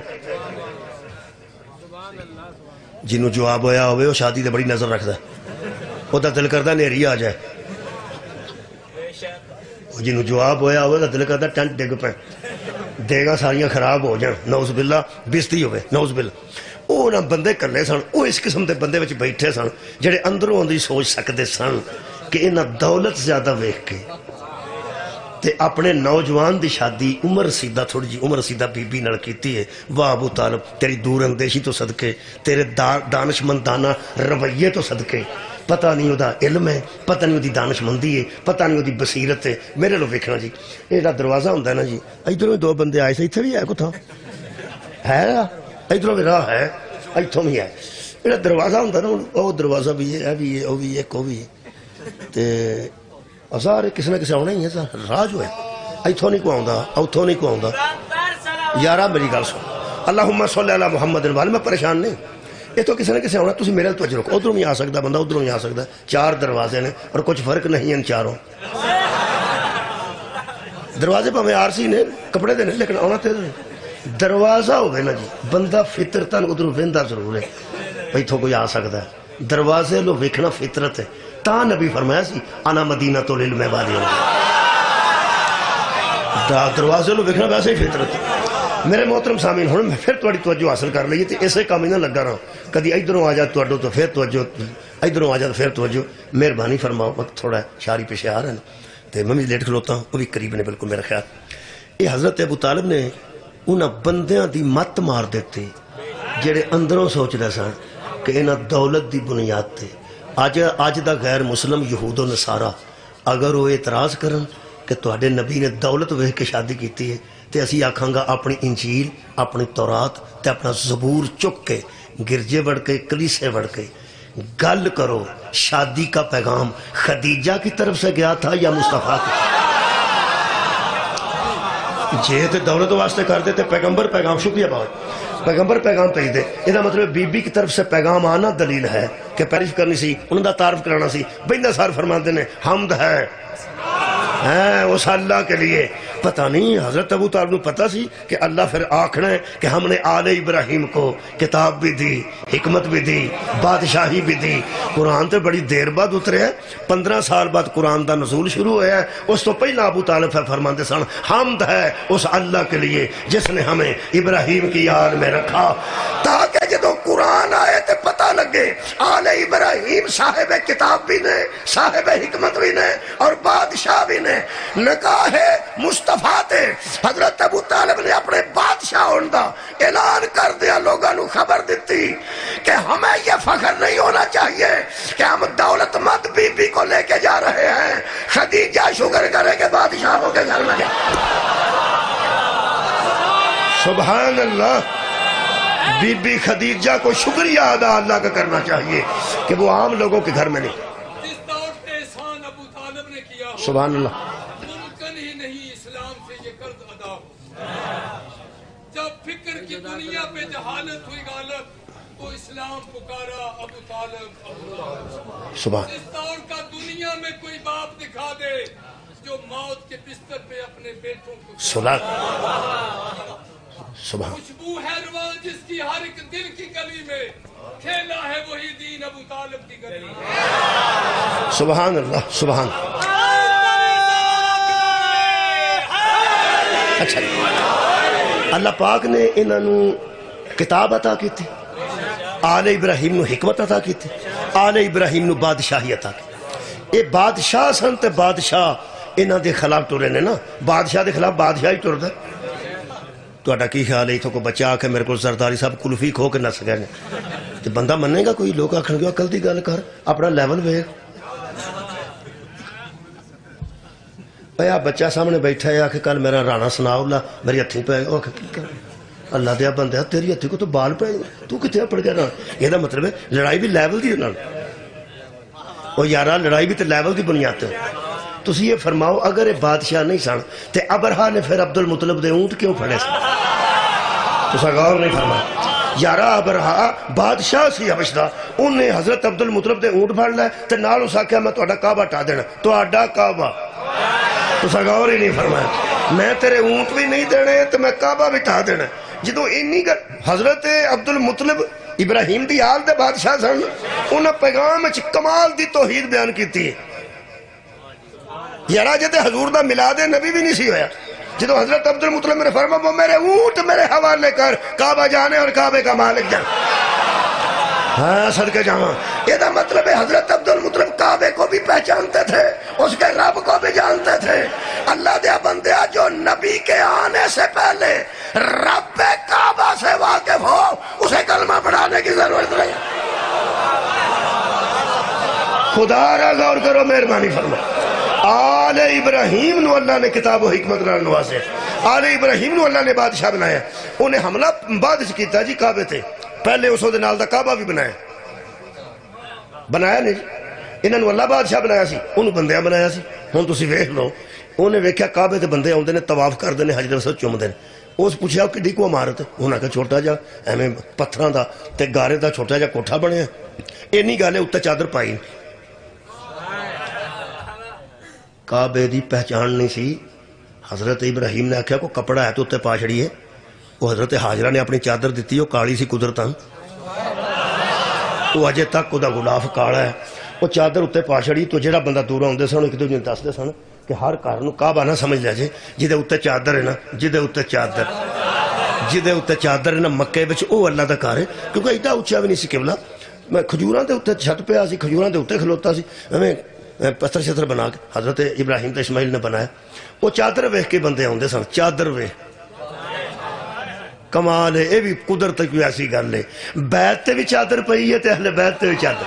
جنہوں جواب ہویا ہوئے وہ شادی دے بڑی نظر رکھ دے وہ دل کرتا نیری آ جائے، جنہوں جواب ہویا ہوئے دل کرتا ٹینٹ ڈگ پہ دیگا ساریاں خراب ہو جان، نعوذ باللہ بستی ہوئے، نعوذ باللہ۔ وہ نہ بندے کلے سن، وہ اس قسم دے بندے وچ بیٹھے سن جڑے اندروں اندری سوچ سکتے سن کہ انہاں دولت زیادہ ویکھ کے تے اپنے نوجوان دی شادی عمر رسیدہ تھوڑی جی عمر رسیدہ بی بی نال کیتی ہے۔ واہ ابو طالب تیری دور اندیشی تو صدقے، تیرے دانشمندانہ رویے تو صدقے، پتہ نہیں وہ دا علم ہے، پتہ نہیں وہ دی دانش مندی ہے، پتہ نہیں وہ دی بصیرت ہے۔ میرے لو ویکھنا جی ایڈا دروازہ ہوندا ہے نا جی، ادھروں دو بندے آئے سے، اتنے بھی ہے کتھا ہے نا، ادھروں بھی راہ ہے، اتوں بھی ہے، ایڈا دروازہ ہوندا نا، وہ دروازہ بھی ہے، بھی ہے، وہ بھی ہے، کو بھی ہے، تے سارے کسی نہ کسی آنا ہی ہے سر، راہ جو ہے اتوں نہیں کو آؤں، اتوں نہیں کو آؤں۔ یارہ میری گل سن، اللہم صلی علی محمد والے، میں پریشان نہیں، یہ تو کسی نہ کسی آنا، تسی میرے توجہ رکھو، ادھروں بھی آ سکتا بندہ، ادھروں بھی آ سکتا، چار دروازے نے اور کچھ فرق نہیں ان چاروں، دروازے پہ آرسی نے کپڑے دے نے لیکن آنا تیرے دروازہ ہوئے نا جی، بندہ فطرتاً ادھروں ویندا ضرور ہے بھئی تو کوئی آ سکتا ہے، دروازے لو ویکھنا فطرت ہے، تا نبی فرمایا سی انا مدینہ تو للم عبادی، دروازے لو ویکھنا ویسے ہی فطرت ہے۔ میرے محترم سامعین، ہن میں پھر تہاڈی توجہ حاصل کر لئی تے اسے کام ہی نہ لگا رہا، کدی ادھروں آ جا تہاڈو تو پھر توجہ، ادھروں آ جا تو پھر توجہ، مہربانی فرماؤ، وقت تھوڑا شاری پیچھے آ رہا ہے تے میں بھی لیٹ کھلوتا ہوں، وہ بھی قریب نے بالکل میرا خیال۔ یہ حضرت ابو طالب نے انہاں بندیاں دی مت مار دیتے جڑے اندروں سوچ رہے سن کہ انہاں دولت دی بنیاد تے اج دا غیر مسلم یہود و نصارہ اگر وہ اعتراض کرن کہ تہاڈے نبی نے دولت ویکھ کے شادی کیتی ہے تے اسی آکھاں گا اپنی انجیل، اپنی تورات تے اپنا زبور چک کے گرجے بڑھ کے کلیسے بڑھ کے گل کرو، شادی کا پیغام خدیجہ کی طرف سے گیا تھا یا مصطفیٰ کی؟ جے تے دولت واسطے کر دے تے پیغمبر پیغام، شکریہ بہت، پیغمبر پیغام پہی دے، یہ مطلب بی بی کی طرف سے پیغام آنا دلیل ہے کہ تعریف کرنی سی، انہوں دا تعارف کرانا سی، بندہ سار فرماتے ہیں حمد ہے اس اللہ کے لیے۔ پتہ نہیں حضرت ابو طالب کو پتہ سی کہ اللہ پھر آکھنا ہے کہ ہم نے آل ابراہیم کو کتاب بھی دی، حکمت بھی دی، بادشاہی بھی دی۔ قرآن تے بڑی دیر بعد اترے ہے، 15 سال بعد قرآن دا نزول شروع ہوا ہے، اس تو پہلا ابو طالب فرماتے سن حمد ہے اس اللہ کے لیے جس نے ہمیں ابراہیم کی یاد میں رکھا، تاکہ جدو قرآن آئے تے پتہ لگے آل ابراہیم صاحب کتاب بھی نے، صاحب حکمت بھی نے اور بادشاہ بھی نے۔ نکاح مصطفیٰ تے حضرت ابو طالب نے اپنے بادشاہ ہوندہ اعلان کر دیا، لوگوں نے خبر دیتی کہ ہمیں یہ فخر نہیں ہونا چاہیے کہ ہم دولت مند بی بی کو لے کے جا رہے ہیں، خدیجہ شکر کرے کہ بادشاہ ہو کے گھر میں جائے۔ سبحان اللہ، بی بی خدیجہ کو شکریہ ادا اللہ کا کرنا چاہیے کہ وہ عام لوگوں کے گھر میں نہیں۔ سبحان اللہ، ممکن ہی نہیں اسلام سے یہ قرض ادا ہو۔ جب فکر کی دنیا پہ جہالت ہوئی غالب تو اسلام پکارا ابو طالب ابو طالب۔ سبحان اس دور کا دنیا میں کوئی باپ دکھا دے جو موت کے بستر پہ اپنے بیٹوں کو سبحان، خوشبو ہے روان جس کی ہر ایک دل کی گلی میں، کھیلا ہے وہی دین ابو طالب کی گلی میں۔ سبحان اللہ، سبحان اچھا، اللہ پاک نے انہوں کتاب عطا کی تھی، آل ابراہیم نو حکمت عطا کی تھی، آل ابراہیم نو بادشاہی عطا کی۔ یہ بادشاہ سن تے بادشاہ انہاں دے خلاف ٹرے نے نا، بادشاہ دے خلاف بادشاہ ہی ٹر دے۔ تو اٹھا کی خیال ہے تو کو بچہ آکے میرے کو زرداری صاحب کلفی کھو کے نس گئے تو بندہ مننے گا کوئی؟ لوگ آکھن گے عقل دی گل کر، اپنا لیول ویکھ۔ پیا بچہ سامنے بیٹھا ہے آکھے کل میرا رانا سناؤ اللہ میری ہتھی پہ گیا، آکھے کی کر اللہ دیا بندہ تیری ہتھی کو تو بال پہ تو کتنے پڑ گیا نا۔ یہ دا مطلب ہے لڑائی بھی لیول دی نال، وہ یارہ لڑائی بھی تے لیول دی بنیاد ہے۔ تسی یہ فرماؤ اگر یہ بادشاہ نہیں سن تے ابرہا نے پھر عبد المطلب دے اونٹ کیوں پھڑے سن؟ تسا غور نہیں فرمایا، یارہ ابرہا بادشاہ سی حبش دا، انہیں حضرت عبد المطلب دے اونٹ پھڑ لے تے نال اس آکھیا میں تہاڈا کعبہ ٹا دینا، تہاڈا کعبہ۔ تسا غور ہی نہیں فرمایا، میں تیرے اونٹ بھی نہیں دینے تو میں کعبہ بھی ٹا دینا۔ جدو انی حضرت عبد المطلب ابراہیم دی آل دے بادشاہ سن، انہاں پیغام وچ کمال دی توحید بیان کیتی ہے۔ یارا جدے حضور دا میلاد نبی بھی نہیں سی ہویا، جدو حضرت عبد المطلب نے فرمایا وہ میرے اونٹ میرے حوالے کر، کعبہ جانے اور کعبے کا مالک جانے۔ ہاں صدقے جاواں، یہ دا مطلب ہے حضرت عبد المطلب کعبے کو بھی پہچانتے تھے، اس کے رب کو بھی جانتے تھے۔ اللہ دیا بندیا، جو نبی کے آنے سے پہلے رب کعبہ سے واقف ہو، اسے کلمہ پڑھانے کی ضرورت نہیں۔ خدا را غور کرو، مہربانی فرما۔ آل ابراہیم نو اللہ نے کتاب و حکمت نال نوازے، آل ابراہیم نو اللہ نے بادشاہ بنایا۔ انہیں حملہ بعد کیتا جی کعبے تے، پہلے اس دے نال دا کعبہ بھی بنایا نہیں جی، انہاں نو اللہ بادشاہ بنایا سی، انہوں بندیاں بنایا سی۔ ہن تسی ویکھ لو، انہیں ویکھیا کعبے تے بندے آندے نے، طواف کردے نے، حجر اسود چومدے نے۔ اس پوچھیا کڈی کو عمارت ہے؟ انہاں کہا چھوٹا جا ایویں پتھراں دا تے گارے دا چھوٹا جا کوٹھا بنیا، اینی گل ہے، اتنے چادر پائی۔ کعبے دی پہچان نہیں سی۔ حضرت ابراہیم نے آکھیا کو کپڑا ہے تو اتنے پا چھڑیے، وہ حضرت حاجرہ نے اپنی چادر دیتی، وہ کالی سی قدرتاں، وہ اجے تک وہ غلاف کالا ہے، وہ چادر اتنے پا چھڑی۔ تو جہاں بندہ دور آتے سن ایک دوسرے دستے سن کہ ہر گھر نو کعبہ نہ سمجھ لے جے، جہدے اتنے چادر ہے نا، جہدے اتنے چادر ہے نا مکے وچ، وہ اللہ دا گھر ہے، کیونکہ ایڈا اچا بھی نہیں سی قبلہ۔ میں کھجوراں دے اتنے چھت پیا سی، کھجوراں دے اتنے کھلوتا سی، ہمیں پتھر شتر بنا کے حضرت ابراہیم تے اسماعیل نے بنایا۔ وہ چادر ویکھ کے بندے آندے سن، چادر ویکھ کمال ہے، یہ بھی قدرت کی ایسی گل ہے۔ بیت تے بھی چادر پئی ہے تے اہل بیت تے بھی چادر،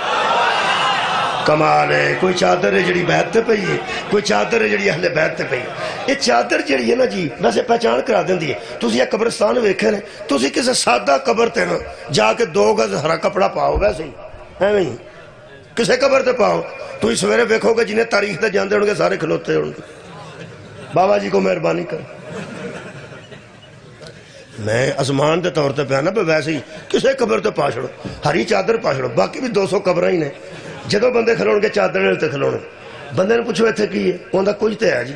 کمال ہے۔ کوئی چادر ہے جڑی بیت تے پئی ہے، کوئی چادر ہے جڑی اہل بیت تے پئی ہے۔ یہ چادر جڑی ہے نا جی ویسے پہچان کرا دیندی ہے۔ تسی یہ قبرستان ویکھے نے، تسی کسی سادہ قبر تے نا جا کے 2 گز ہرا کپڑا پاؤ، ویسے ہی ایویں کسے قبر تے پاؤ، تو سویرے ویکھو گے جنہیں تاریخ تے جاندے ہوں گے سارے کھلوتے ہوں گے۔ بابا جی کو مہربانی کر، میں ازمان دے طور تے پیانا، ویسے ہی کسے قبر تے پا چھڑو، ہری چادر پا چھڑو، باقی بھی 200 قبریں ہی نے۔ جدو بندے کھلون کے چادر تے کھلونے، بندے نے پوچھو ایتھے کی ہے، انہاں دا کچھ تے ہے جی،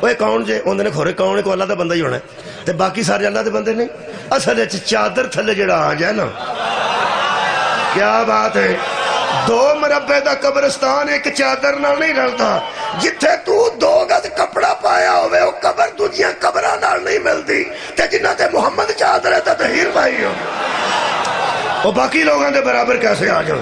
وہ کون جے؟ انہوں نے کھورے کون ہے، کو اللہ دا بندہ ہی ہونا ہے، تے باقی سارے اللہ دے بندے نہیں۔ اصل چادر تھلے جڑا آ جائے نا، کیا بات ہے، 2 مربع دا قبرستان ایک چادر نال نہیں رلتا۔ جتھے تو 2 گز کپڑا پایا ہوئے، وہ قبر دوجیاں قبراں نال نہیں ملتی، تے جنہ تے محمد چادر ہے تے طہیر پائی ہو، وہ باقی لوگاں دے برابر کیسے آ جاؤ؟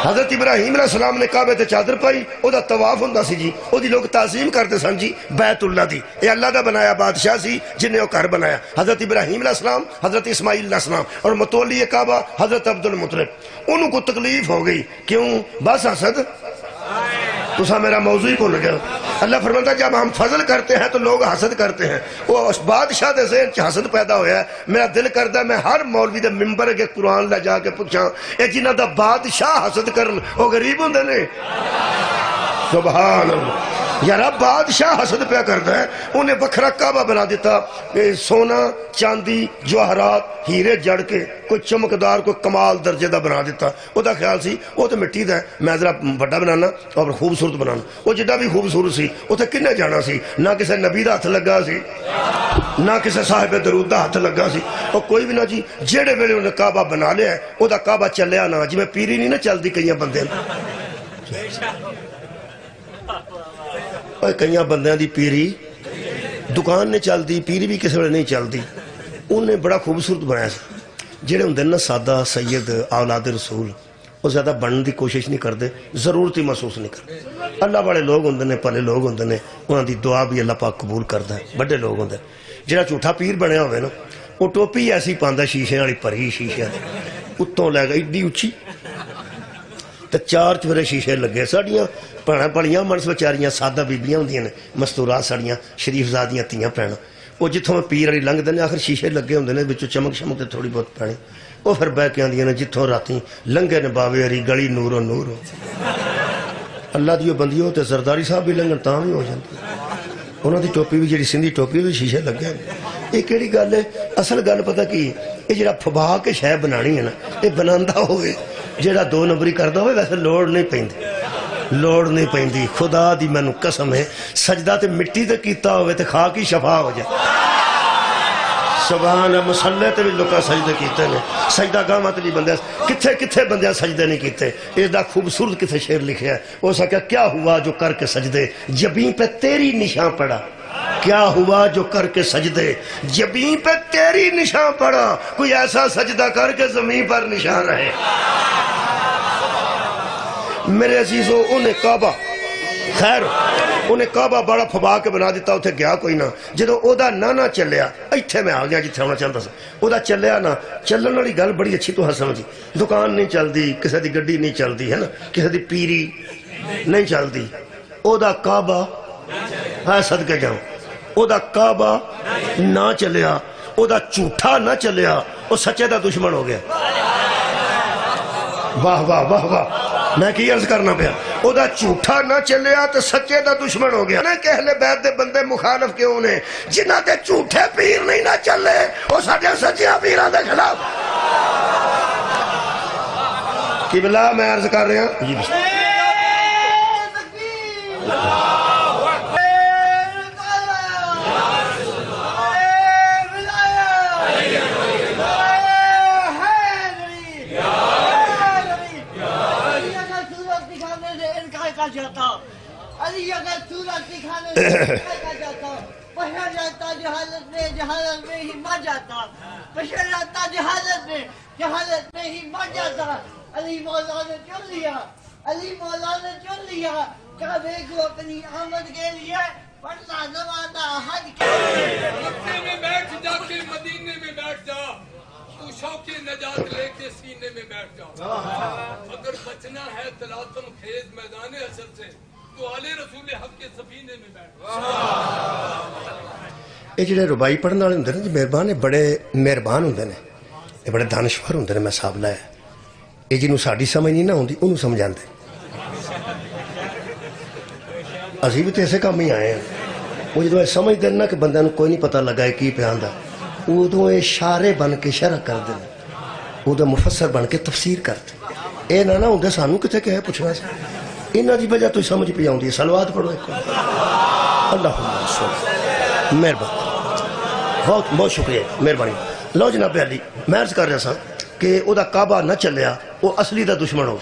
حضرت ابراہیم علیہ السلام نے کعبے تے چادر پائی، او دا طواف ہوندا سی جی، او دی لوگ تعظیم کرتے سن جی، بیت اللہ دی، اے اللہ دا بنایا بادشاہ سی جنہیں وہ گھر بنایا۔ حضرت ابراہیم علیہ السلام، حضرت اسماعیل علیہ السلام، اور متولی کعبہ حضرت عبد المطلب۔ انہوں کو تکلیف ہو گئی، کیوں؟ بس حسد، تسا میرا موضوع ہی بھول گیا۔ اللہ فرماتا ہے جب ہم فضل کرتے ہیں تو لوگ حسد کرتے ہیں، وہ بادشاہ دے ذہن چ حسد پیدا ہویا ہے۔ میرا دل کرتا ہے میں ہر مولوی دے ممبر کے قرآن لے جا کے پوچھاں، اے جنہ دا بادشاہ حسد کرن وہ غریب ہوندے نے؟ سبحان اللہ، یار بادشاہ حسد پیا کرتا ہے، انہیں بکھرا کعبہ بنا دیتا، سونا چاندی جواہرات ہیرے جڑ کے کوئی چمکدار کوئی کمال درجے دا بنا دیتا۔ وہ دا خیال سی وہ تو مٹی دا ہے، میں ذرا بڑا بنانا اور خوبصورت بنانا۔ وہ جڈا بھی خوبصورت سی اتنے کنے جانا سی، نہ کسی نبی دا ہاتھ لگا سی، نہ کسی صاحب درود دا ہاتھ لگا سی، اور کوئی بھی نہ جی۔ جیڑے ویلے انہیں کعبہ بنا لیا ہے، وہ دا کعبہ چلیا نہ، جی میں پیری نہیں نہ چل دی کئی بندے، کئی بندیاں دی پیری دکان نے چل دی، پیری بھی کسی ویلے نہیں چل دی۔ انہیں بڑا خوبصورت بنایا سی۔ جڑے ہوندے نا سادہ سید اولاد رسول، وہ زیادہ بننے دی کوشش نہیں کرتے، ضرورت ہی محسوس نہیں کرتے۔ اللہ والے لوگ ہوندے نے، پہلے لوگ ہوندے نے، انہاں دی دعا بھی اللہ پاک قبول کرتا ہے، بڑے لوگ ہوندے۔ جڑا جھوٹا پیر بنیا ہوئے نا، وہ ٹوپی ایسی پاندا شیشے والی پری شیشے اتوں لے گئی ایڈی اچھی، تے 4 چفیرے شیشے لگے۔ ساڈیاں بھੈਣਾਂ بڑیاں منس بیچاریاں سادہ بیبیاں ہوندیاں نے، مستورات ساڑیاں شریف زادیاں تیاں بھੈਣਾں، وہ جتوں پیر والی لنگدے نے آخر شیشے لگے ہوندے نے، وچوں چمک شمک تے تھوڑی بہت پانی، وہ پھر بہ کے آندیاں نے جتوں راتی لنگے نے باوے ہری گلی نورو نور ہو۔ اللہ دیو بندیو تے زرداری صاحب بھی لنگن تاں بھی ہو جاندی، انہوں دی ٹوپی بھی جڑی سندھی ٹوپی بھی شیشے لگے ہیں۔ یہ کیڑی گل ہے؟ اصل گل پتہ کی یہ جڑا پھبا کے شے بنانی ہے نا، یہ بناندا ہوئے جڑا 2 نمبری کردا ہوئے ویسے لوڑ نہیں پیندی، لوڑ نہیں پیندی۔ خدا دی مینوں قسم ہے، سجدہ تے مٹی تے کیتا ہوئے تے خاک ہی شفا ہو جائے۔ سبحان مسلے تے بھی لوکاں سجدے کیتے نے، سجدہ گاہاں تے بھی بندے کتھے کتھے بندے سجدے نہیں کیتے۔ اس دا خوبصورت کتھے شعر لکھیا ہے، وہ سکیا کیا ہوا جو کر کے سجدے جبیں پہ تیری نشان پڑا، کیا ہوا جو کر کے سجدے جبیں پہ تیری نشان پڑا، کوئی ایسا سجدہ کر کے زمین پر نشان رہے۔ میرے عزیزو انہیں کعبہ خیر انہیں کعبہ بڑا پھبا کے بنا دیتا، اتھے گیا کوئی نہ، جدو او دا نانا چلیا ایتھے میں آ گیا جتھے ہونا چاہتا سا، او دا چلیا نا، چلن والی گل بڑی اچھی تو سمجھی، دکان نہیں چل دی، کسے دی گڈی نہیں چل دی ہے نا، کسے دی پیری نہیں چل دی، او دا کعبہ ہے صدقے جاؤں، او دا کعبہ نہ چلیا، او دا جھوٹا نہ چلیا، او سچے دا دشمن ہو گیا۔ واہ واہ واہ واہ، میں کی عرض کرنا پیا، او دا جھوٹا نہ چلیا تو سچے دا دشمن ہو گیا۔ کہ اہل بیت دے بندے مخالف کیوں نے، جنہ دے جھوٹے پیر نہیں نہ چلے وہ ساڈے سچیاں پیراں دے خلاف۔ قبلہ میں عرض کر رہا جی بسم اللہ۔ علی اگر صورت دکھانے کا جاتا، بشر رہتا جہالت میں ہی مر جاتا، بشر رہتا جہالت میں ہی مر جاتا۔ علی مولا نے چن لیا، علی مولا نے چن لیا، کعبے کو اپنی آمد کے لیے پڑھنا زمانہ حج کے مکے میں بیٹھ جا کے مدینے میں بیٹھ جا، تو شوق نجات لے کے سینے میں بیٹھ جا۔ اگر بچنا ہے تلاطم خیز میدان اصل سے تو آل رسول حق کے سفینے میں بیٹھ۔ یہ جڑے ربائی پڑھنے والے ہوندے نے مہربان بڑے مہربان ہوندے نے، یہ بڑے دانشور ہوندے نے، میں حساب لایا یہ جنوں ساڈی سمجھ نہیں نہ ہوندی انہوں سمجھاندے۔ اسی بھی تو ایسے کام ہی آئے ہیں، وہ جدو یہ سمجھ دے نا کہ بندے نوں کوئی نہیں پتہ لگا ہے کی پیاندا، ادو یہ شارے بن کے شرح کر دیں، ادو مفسر بن کے تفسیر کرتے۔ یہ نہ ہوندے سانوں کتے کہ ہے پوچھنا سا، انہاں دی وجہ تو سمجھ پہ آؤندی ہے۔ صلوات پڑھو ایک اللہم صل، مہربانی، بہت بہت شکریہ، مہربانی۔ لو جناب علی، میں عرض کر رہا سا کہ او دا کعبہ نہ چلیا، وہ اصلی دا دشمن ہو،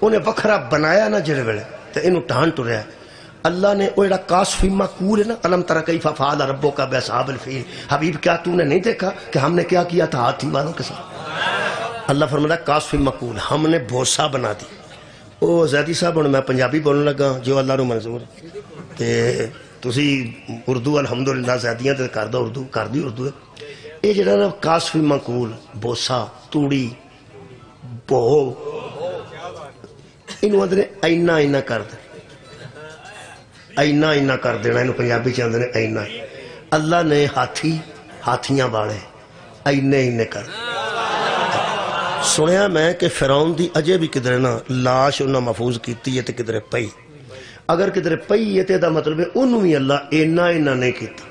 انہیں وکھرا بنایا نہ جڑے ویلے تے انہوں ٹھان ٹریا۔ اللہ نے وہ جڑا کاشفی مقول ہے نا، الم تری کیف فعل ربک باصحاب الفیل، حبیب کیا تو نے نہیں دیکھا کہ ہم نے کیا کیا تھا ہاتھی والوں کے ساتھ؟ اللہ فرماتا کاشفی مقول، ہم نے بھوسا بنا دی۔ او زیدی صاحب ہن میں پنجابی بولنے لگا جو اللہ نو منظور تے تسی اردو الحمدللہ زیدیاں تے کر دو اردو کر دی اردو ہے۔ یہ جڑا نا کاشفی مقول، بھوسا، توڑی، بو، انہوں اندر اینا اینا کر دے، اینا اینا کر دینا، انہوں پنجابی چاہتے ہیں اینا۔ اللہ نے ہاتھی ہاتھیاں والے اینے اینے کر سنیا میں کہ فرعون دی اجے بھی کدھر نا لاش انہاں محفوظ کیتی ہے تے کدھر پئی، اگر کدھر پئی ہے تے دا مطلب ہے انہوں بھی اللہ اینا اینا نہیں کیتا۔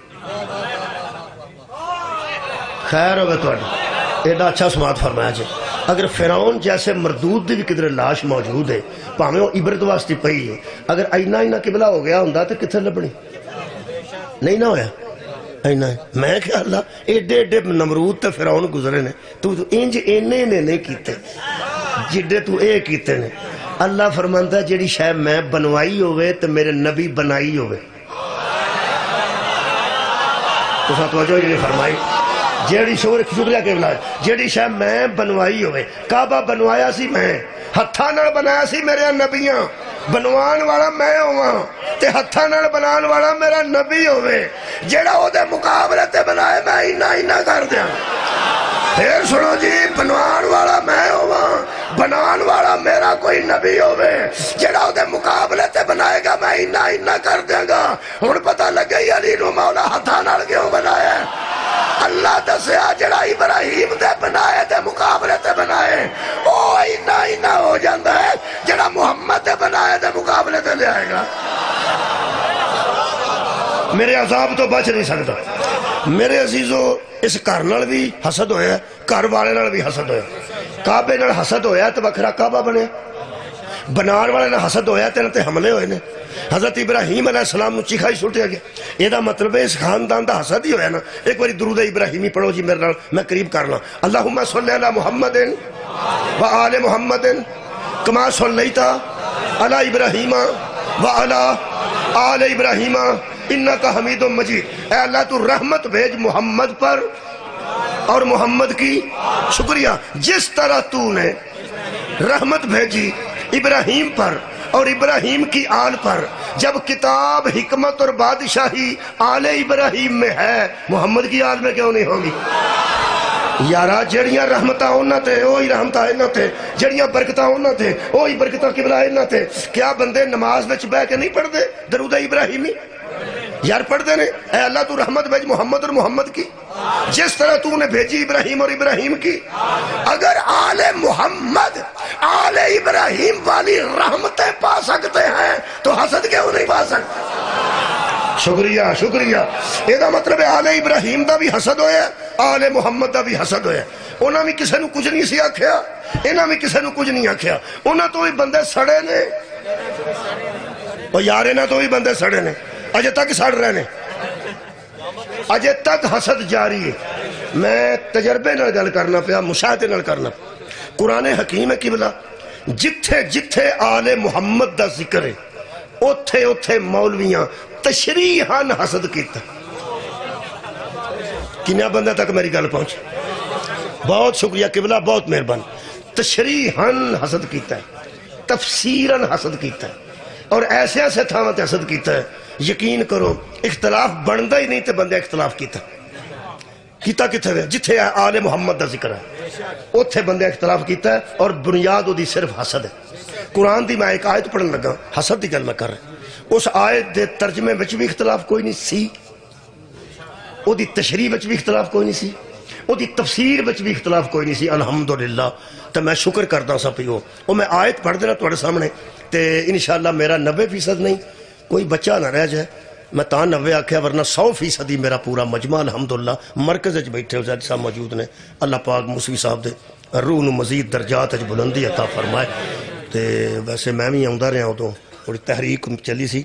خیر ہوگا تو ایڈا اچھا سماعت فرمایا جائے، اگر فرعون جیسے مردود دی بھی کدھر لاش موجود ہے پاہمیں وہ عبرت واسطے پئی ہے، اگر اینا اینا قبلہ ہو گیا ہوں تو کتھر لبنی نہیں نہ ہویا اینا ہے۔ میں کہ اللہ ایڈے ایڈے نمرود تے فرعون گزرے نے، تو انج اینے نے نہیں کیتے جڈے تو اے کیتے نے۔ اللہ فرمانتا ہے جیڑی شاید میں بنوائی ہوئے تو میرے نبی بنائی ہوئے، تو ساتھ توجہ جنہیں فرمائی جیڑی شکریہ کے بلائے جیڑی شاید میں بنوائی ہوئے، کعبہ بنوایا سی میں، ہتھاں نال بنایا سی میرے نبیاں، بنوان والا میں ہوا تے ہتھاں نال بنان والا میرا نبی ہوئے، جیڑا او دے مقابلے تے بنائے میں اینا اینا کر دیا۔ پھر سنو جی، بنوان والا میں ہوا، بنان والا میرا کوئی نبی ہوئے، جیڑا او دے مقابلے تے بنائے گا میں اینا اینا کر دیا گا۔ ہن پتہ لگ گئی علی نو مولا ہتھاں نال کیوں بنایا ہے؟ اللہ دسیا جڑا ابراہیم دے بنائے دے مقابلے تے بنائے او اینا اینا ہو جاندہ ہے، جڑا محمد دے بنائے دے مقابلے تے لے آئے گا۔ میرے عذاب تو بچ نہیں سکتا۔ میرے عزیزو اس گھر نال بھی حسد ہویا، گھر والے نال بھی حسد ہویا، کعبے نال حسد ہویا تو وکھرا کعبہ بنے، بنان والے نال حسد ہویا تے حملے ہوئے نے۔ حضرت ابراہیم علیہ السلام نو چیخا ہی سٹیا گیا. یہ دا مطلب ہے اس خاندان دا حسد ہی ہویا نا. ایک باری درود ابراہیمی پڑھو جی میرے نال, میں قریب کرنا. اللہم صلی علی محمد و آل محمد کما صلیت علی ابراہیم و علی آل ابراہیم انکا حمید مجید. اے اللہ تو رحمت بھیج محمد پر اور محمد کی شکریہ. جس طرح تو نے رحمت بھیجی ابراہیم پر اور ابراہیم کی آل پر, جب کتاب حکمت اور بادشاہی آل ابراہیم میں ہے, محمد کی آل میں کیوں نہیں ہوگی؟ یارا جڑیاں رحمتہ ہونا تھے وہی رحمتہ ہونا تھے, جڑیاں برکتہ ہونا تھے وہی برکتہ قبلہ ہونا تھے. کیا بندے نماز وچ بہ کے نہیں پڑھ دے درود ابراہیمی؟ یار پڑھ دے نے, اے اللہ تو رحمت بھیج محمد اور محمد کی جس طرح تو نے بھیجی ابراہیم اور ابراہیم کی. اگر آل محمد آل ابراہیم والی رحمتیں پا سکتے ہیں تو حسد کیوں نہیں پا سکتے؟ شکریہ شکریہ. یہ دا مطلب ہے آل ابراہیم دا بھی حسد ہویا, آل محمد دا بھی حسد ہویا. انہاں بھی کسے نو کچھ نہیں سی آکھیا, انہاں بھی کسے نو کچھ نہیں آکھیا. انہاں تو بھی بندے سڑے نے, اور یار انہاں تو بھی بندے سڑے نے, اجے تک سڑ رہے نے, اجے تک حسد جاری ہے. میں تجربے نال گل کرنا پیا, مشاہدے نال کرنا پیا. قرآن حکیم ہے قبلہ, جتھے جتھے آل محمد دا ذکر ہے اوتھے اوتھے مولویاں تشریحاً حسد کیتا. کنیا بندہ تک میری گل پہنچ؟ بہت شکریہ قبلہ, بہت مہربان. تشریحاً حسد کیتا ہے, تفسیراً حسد کیتا ہے, اور ایسے ایسے تھاویں تے حسد کیتا ہے. یقین کرو اختلاف بندا ہی نہیں تے بندے اختلاف کیتا کتھے ہے جتھے آل محمد دا ذکر ہے اوتھے بندے اختلاف کیتا ہے, اور بنیاد دی صرف حسد ہے. قرآن دی میں ایک آیت پڑھن لگا, حسد دی گل میں کر رہا. اس آیت دے ترجمے وچ بھی اختلاف کوئی نہیں سی, او دی تشریح وچ بھی اختلاف کوئی نہیں سی, او دی تفسیر وچ بھی اختلاف کوئی نہیں سی. الحمدللہ. تے میں شکر کردا سا پیو او میں آیت پڑھ دینا تواڈے سامنے, تے انشاءاللہ میرا 90% نہیں کوئی بچہ نہ رہ جائے. میں تاں 90 آکھیا, ورنہ 100% ہی میرا پورا مجمع الحمدللہ مرکز وچ بیٹھے ہو زید صاحب موجود نے. اللہ پاک موسوی صاحب دے روح نو مزید درجات وچ بلندی عطا فرمائے. تے ویسے میں بھی آوندا رہا ادوں, تھوڑی تحریک چلی سی,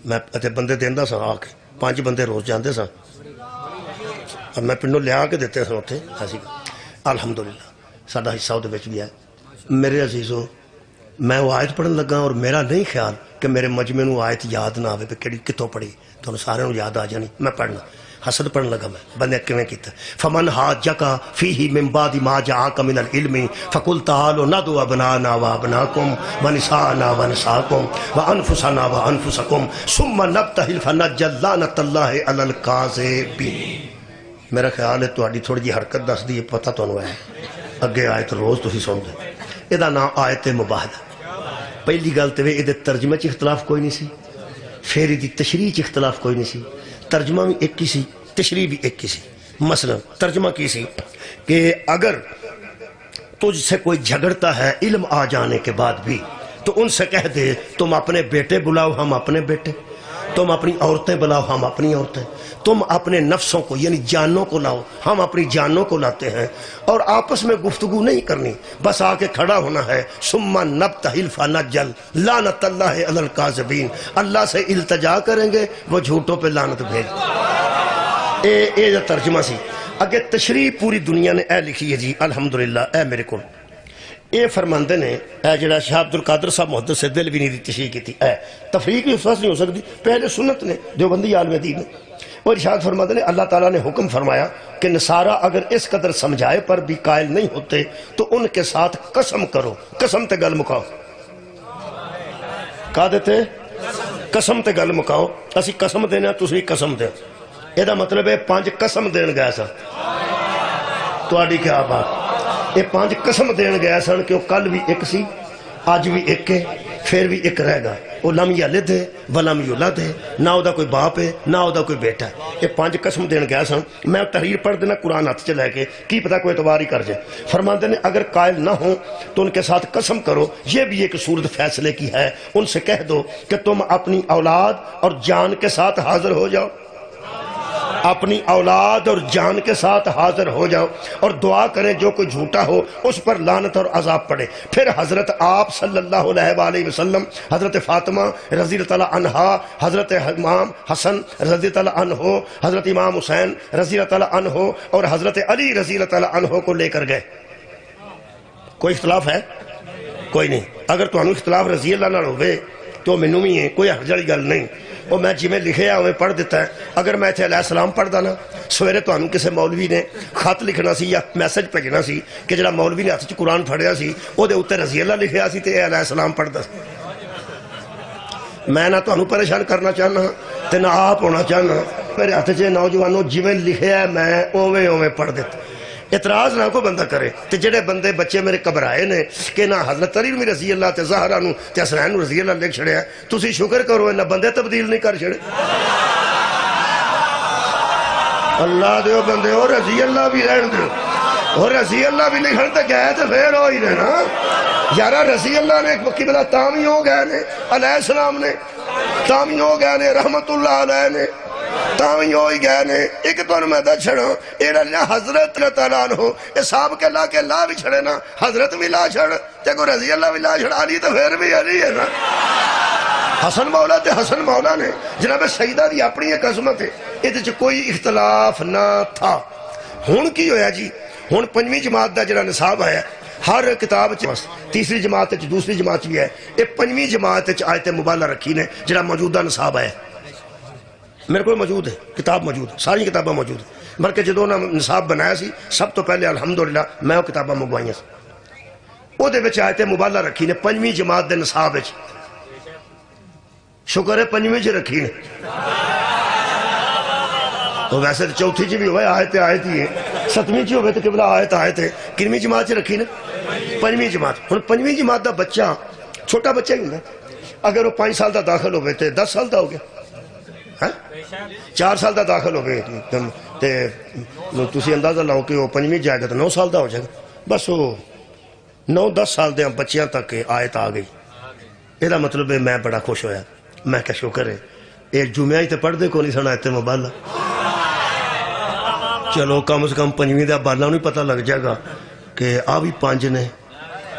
میں تے بندے دیندا سا آ کے, 5 بندے روز جاندے سا, میں پنڈوں لیا کے دیتے سا اتنے. ایسی الحمدللہ ساڈا حصہ وہ بھی ہے. میرے عزیزوں, میں وہ آیت پڑھن لگا اور میرا نہیں خیال کہ میرے مجمع نو آیت یاد نہ آوے کہ کتوں پڑھی, تو سارے یاد آ جانی. میں پڑھنا حسد پڑھن لگا, میں بندے کیویں کیتا. فمن حاجک فیہ من بعد ما جاءک من العلم فقل تعالوا ندعو ابناءنا وابناءکم ونساءنا ونساءکم وانفسنا وانفسکم ثم نبتہل فنجعل لعنۃ اللہ علی الکاذبین. میرا خیال ہے تہاڈی تھوڑی جی حرکت دس دی پتہ تانوں ہے, اگے آیت روز تسی سنتے. یہ نام آیت مباہدہ. پہلی گل تو یہ ترجمے چ اختلاف کوئی نہیں سی, پھر یہ تشریح چ اختلاف کوئی نہیں سی. ترجمہ بھی ایک ہی سی, تشریح بھی ایک ہی سی. مثلا ترجمہ کی سی کہ اگر تجھ سے کوئی جھگڑتا ہے علم آ جانے کے بعد بھی, تو ان سے کہہ دے تم اپنے بیٹے بلاؤ ہم اپنے بیٹے, تم اپنی عورتیں بلاؤ ہم اپنی عورتیں, تم اپنے نفسوں کو یعنی جانوں کو لاؤ ہم اپنی جانوں کو لاتے ہیں, اور آپس میں گفتگو نہیں کرنی, بس آ کے کھڑا ہونا ہے. ثم نبتہل فنجعل لعنۃ اللہ علی الکاذبین. اللہ سے التجا کریں گے, وہ جھوٹوں پہ لعنت بھیج. اے جو ترجمہ سی. اگے تشریح پوری دنیا نے اے لکھی ہے جی الحمدللہ. اے میرے کو اے فرماندے نے, اے جڑا شاہ عبد القادر صاحب محدث سے دل بھی نہیں دی تشریح کی تھی. اے تفریق بھی اس وقت نہیں ہو سکتی, پہلے سنت نے دیوبندی عالم دین نے. اور ارشاد فرماتے ہیں اللہ تعالیٰ نے حکم فرمایا کہ نصارہ اگر اس قدر سمجھائے پر بھی قائل نہیں ہوتے تو ان کے ساتھ قسم کرو. قسم تے گل مکاؤ. کہا دیتے قسم تے گل مکاؤ. اسی قسم دینا تسی قسم دے. یہ مطلب ہے 5 قسم دین گیا سا. تہاڈی کیا بات. یہ 5 قسم دین گیا سن کہ وہ کل بھی ایک سی, آج بھی ایک ہے, پھر بھی ایک رہ گا. وہ لم یلد ہے ولم یولد ہے, نہ او دا کوئی باپ ہے نہ او دا کوئی بیٹا ہے. یہ 5 قسم دین گیا سن. میں تحریر پڑھ دینا قرآن ہاتھ چ لے کے, کی پتہ کوئی اعتبار ہی کر جائے. فرماتے ہیں اگر قائل نہ ہوں تو ان کے ساتھ قسم کرو. یہ بھی ایک صورت فیصلے کی ہے. ان سے کہہ دو کہ تم اپنی اولاد اور جان کے ساتھ حاضر ہو جاؤ. اپنی اولاد اور جان کے ساتھ حاضر ہو جاؤ اور دعا کریں جو کوئی جھوٹا ہو اس پر لعنت اور عذاب پڑے. پھر حضرت آپ صلی اللہ علیہ وآلہ وسلم، حضرت فاطمہ رضی اللہ تعالیٰ عنہا، حضرت امام حسن رضی اللہ تعالیٰ عنہ، حضرت امام حسین رضی اللہ تعالیٰ عنہ اور حضرت علی رضی اللہ تعالیٰ عنہ کو لے کر گئے. کوئی اختلاف ہے؟ کوئی نہیں. اگر تو اختلاف رضی اللہ نہ ہوئے تو مینوں بھی ہے، کوئی حرج والی گل نہیں. اور میں جی میں لکھے ہمیں پڑھ دیتا ہے. اگر میں علیہ السلام پڑھدا نا، سویرے تو کسی مولوی نے خط لکھنا سی یا میسج بھیجنا سی کہ جڑا مولوی نے ہاتھ قرآن پھڑیا سی وہ اتنے رضی اللہ لکھیا سی تے علیہ السلام پڑھدا سی. میں نہ تمہیں پریشان کرنا چاہنا تے نہ آپ ہونا چاہنا. میرے ہاتھ سے نوجوانوں جویں لکھیا ہے میں اوویں اوویں پڑھ دیتا. اعتراض نہ کوئی بندہ کرے. تے جڑے بندے بچے میرے گھبرائے نے کہ نہ حضرت علی بھی رضی اللہ تے زہرا نو تے حسین نو رضی اللہ لکھ چھڑیا، تسی شکر کرو نہ بندے تبدیل نہیں کر چھڑے. اللہ دیو بندے اور رضی اللہ بھی رہن دیو، اور رضی اللہ بھی لکھن تے گئے تے پھر ہو ہی رہنا. یارہ رضی اللہ نے ایک وقت بلا تامی ہو گئے نے، علیہ السلام نے تامی ہو گئے نے، رحمت اللہ علیہ نے تامی ہوئی گئے نے. ایک تو میں دا چھڑا ایڈا لیا حضرت اللہ تعالیٰ عنہ اصحاب کے لا بھی چھڑے نا، حضرت بھی لا چھڑ تے کو رضی اللہ بھی لا چھڑ. علی تو پھر بھی علی ہے نا. حسن مولا تے حسن مولا نے جناب سیدہ دی اپنی ایک عظمت ہے، یہ کوئی اختلاف نہ تھا. ہون کی ہویا جی؟ ہون 5ویں جماعت دا جڑا نصاب آیا ہر کتاب تیسری جماعت دوسری جماعت بھی ہے، یہ 5ویں جماعت آیت مبالہ رکھی نے جڑا موجودہ نصاب آیا. میرے کو موجود ہے کتاب، موجود ساری کتابیں موجود ہیں. بلکہ جدوں نے نصاب بنایا سی سب تو پہلے الحمدللہ میں وہ کتابیں منگوائیاں سی. وہ دے وچ آیت مبالہ رکھی نے 5ویں جماعت دے نصاب وچ. شکر ہے 5ویں چ رکھی نے. تو ویسے تو 4تھی چ بھی ہوئے آیت ہی ہے، 7ویں چ ہوئے تو قبلہ آیت ہے. کنویں جماعت چ رکھی نے؟ 5ویں جماعت. ہن 5ویں جماعت دا بچہ چھوٹا بچہ ہی ہوندا، اگر وہ 5 سال دا داخل ہوئے تے 10 سال دا ہو گیا. 4 سال دا داخل ہوئے تے تسی اندازہ لاؤ کہ وہ 5ویں جائے گا تو 9 سال دا ہو جائے گا. بس وہ 9-10 سال دے بچیاں تک آیت آ گئی. یہ مطلب ہے میں بڑا خوش ہویا. میں کیا شکر ہے ایک جمعہ ہی تے پڑھ دے کو نہیں سنا آیت مبالہ. چلو کم از کم 5ویں دا بالا نہیں پتہ لگ جائے گا کہ آ بھی 5 نے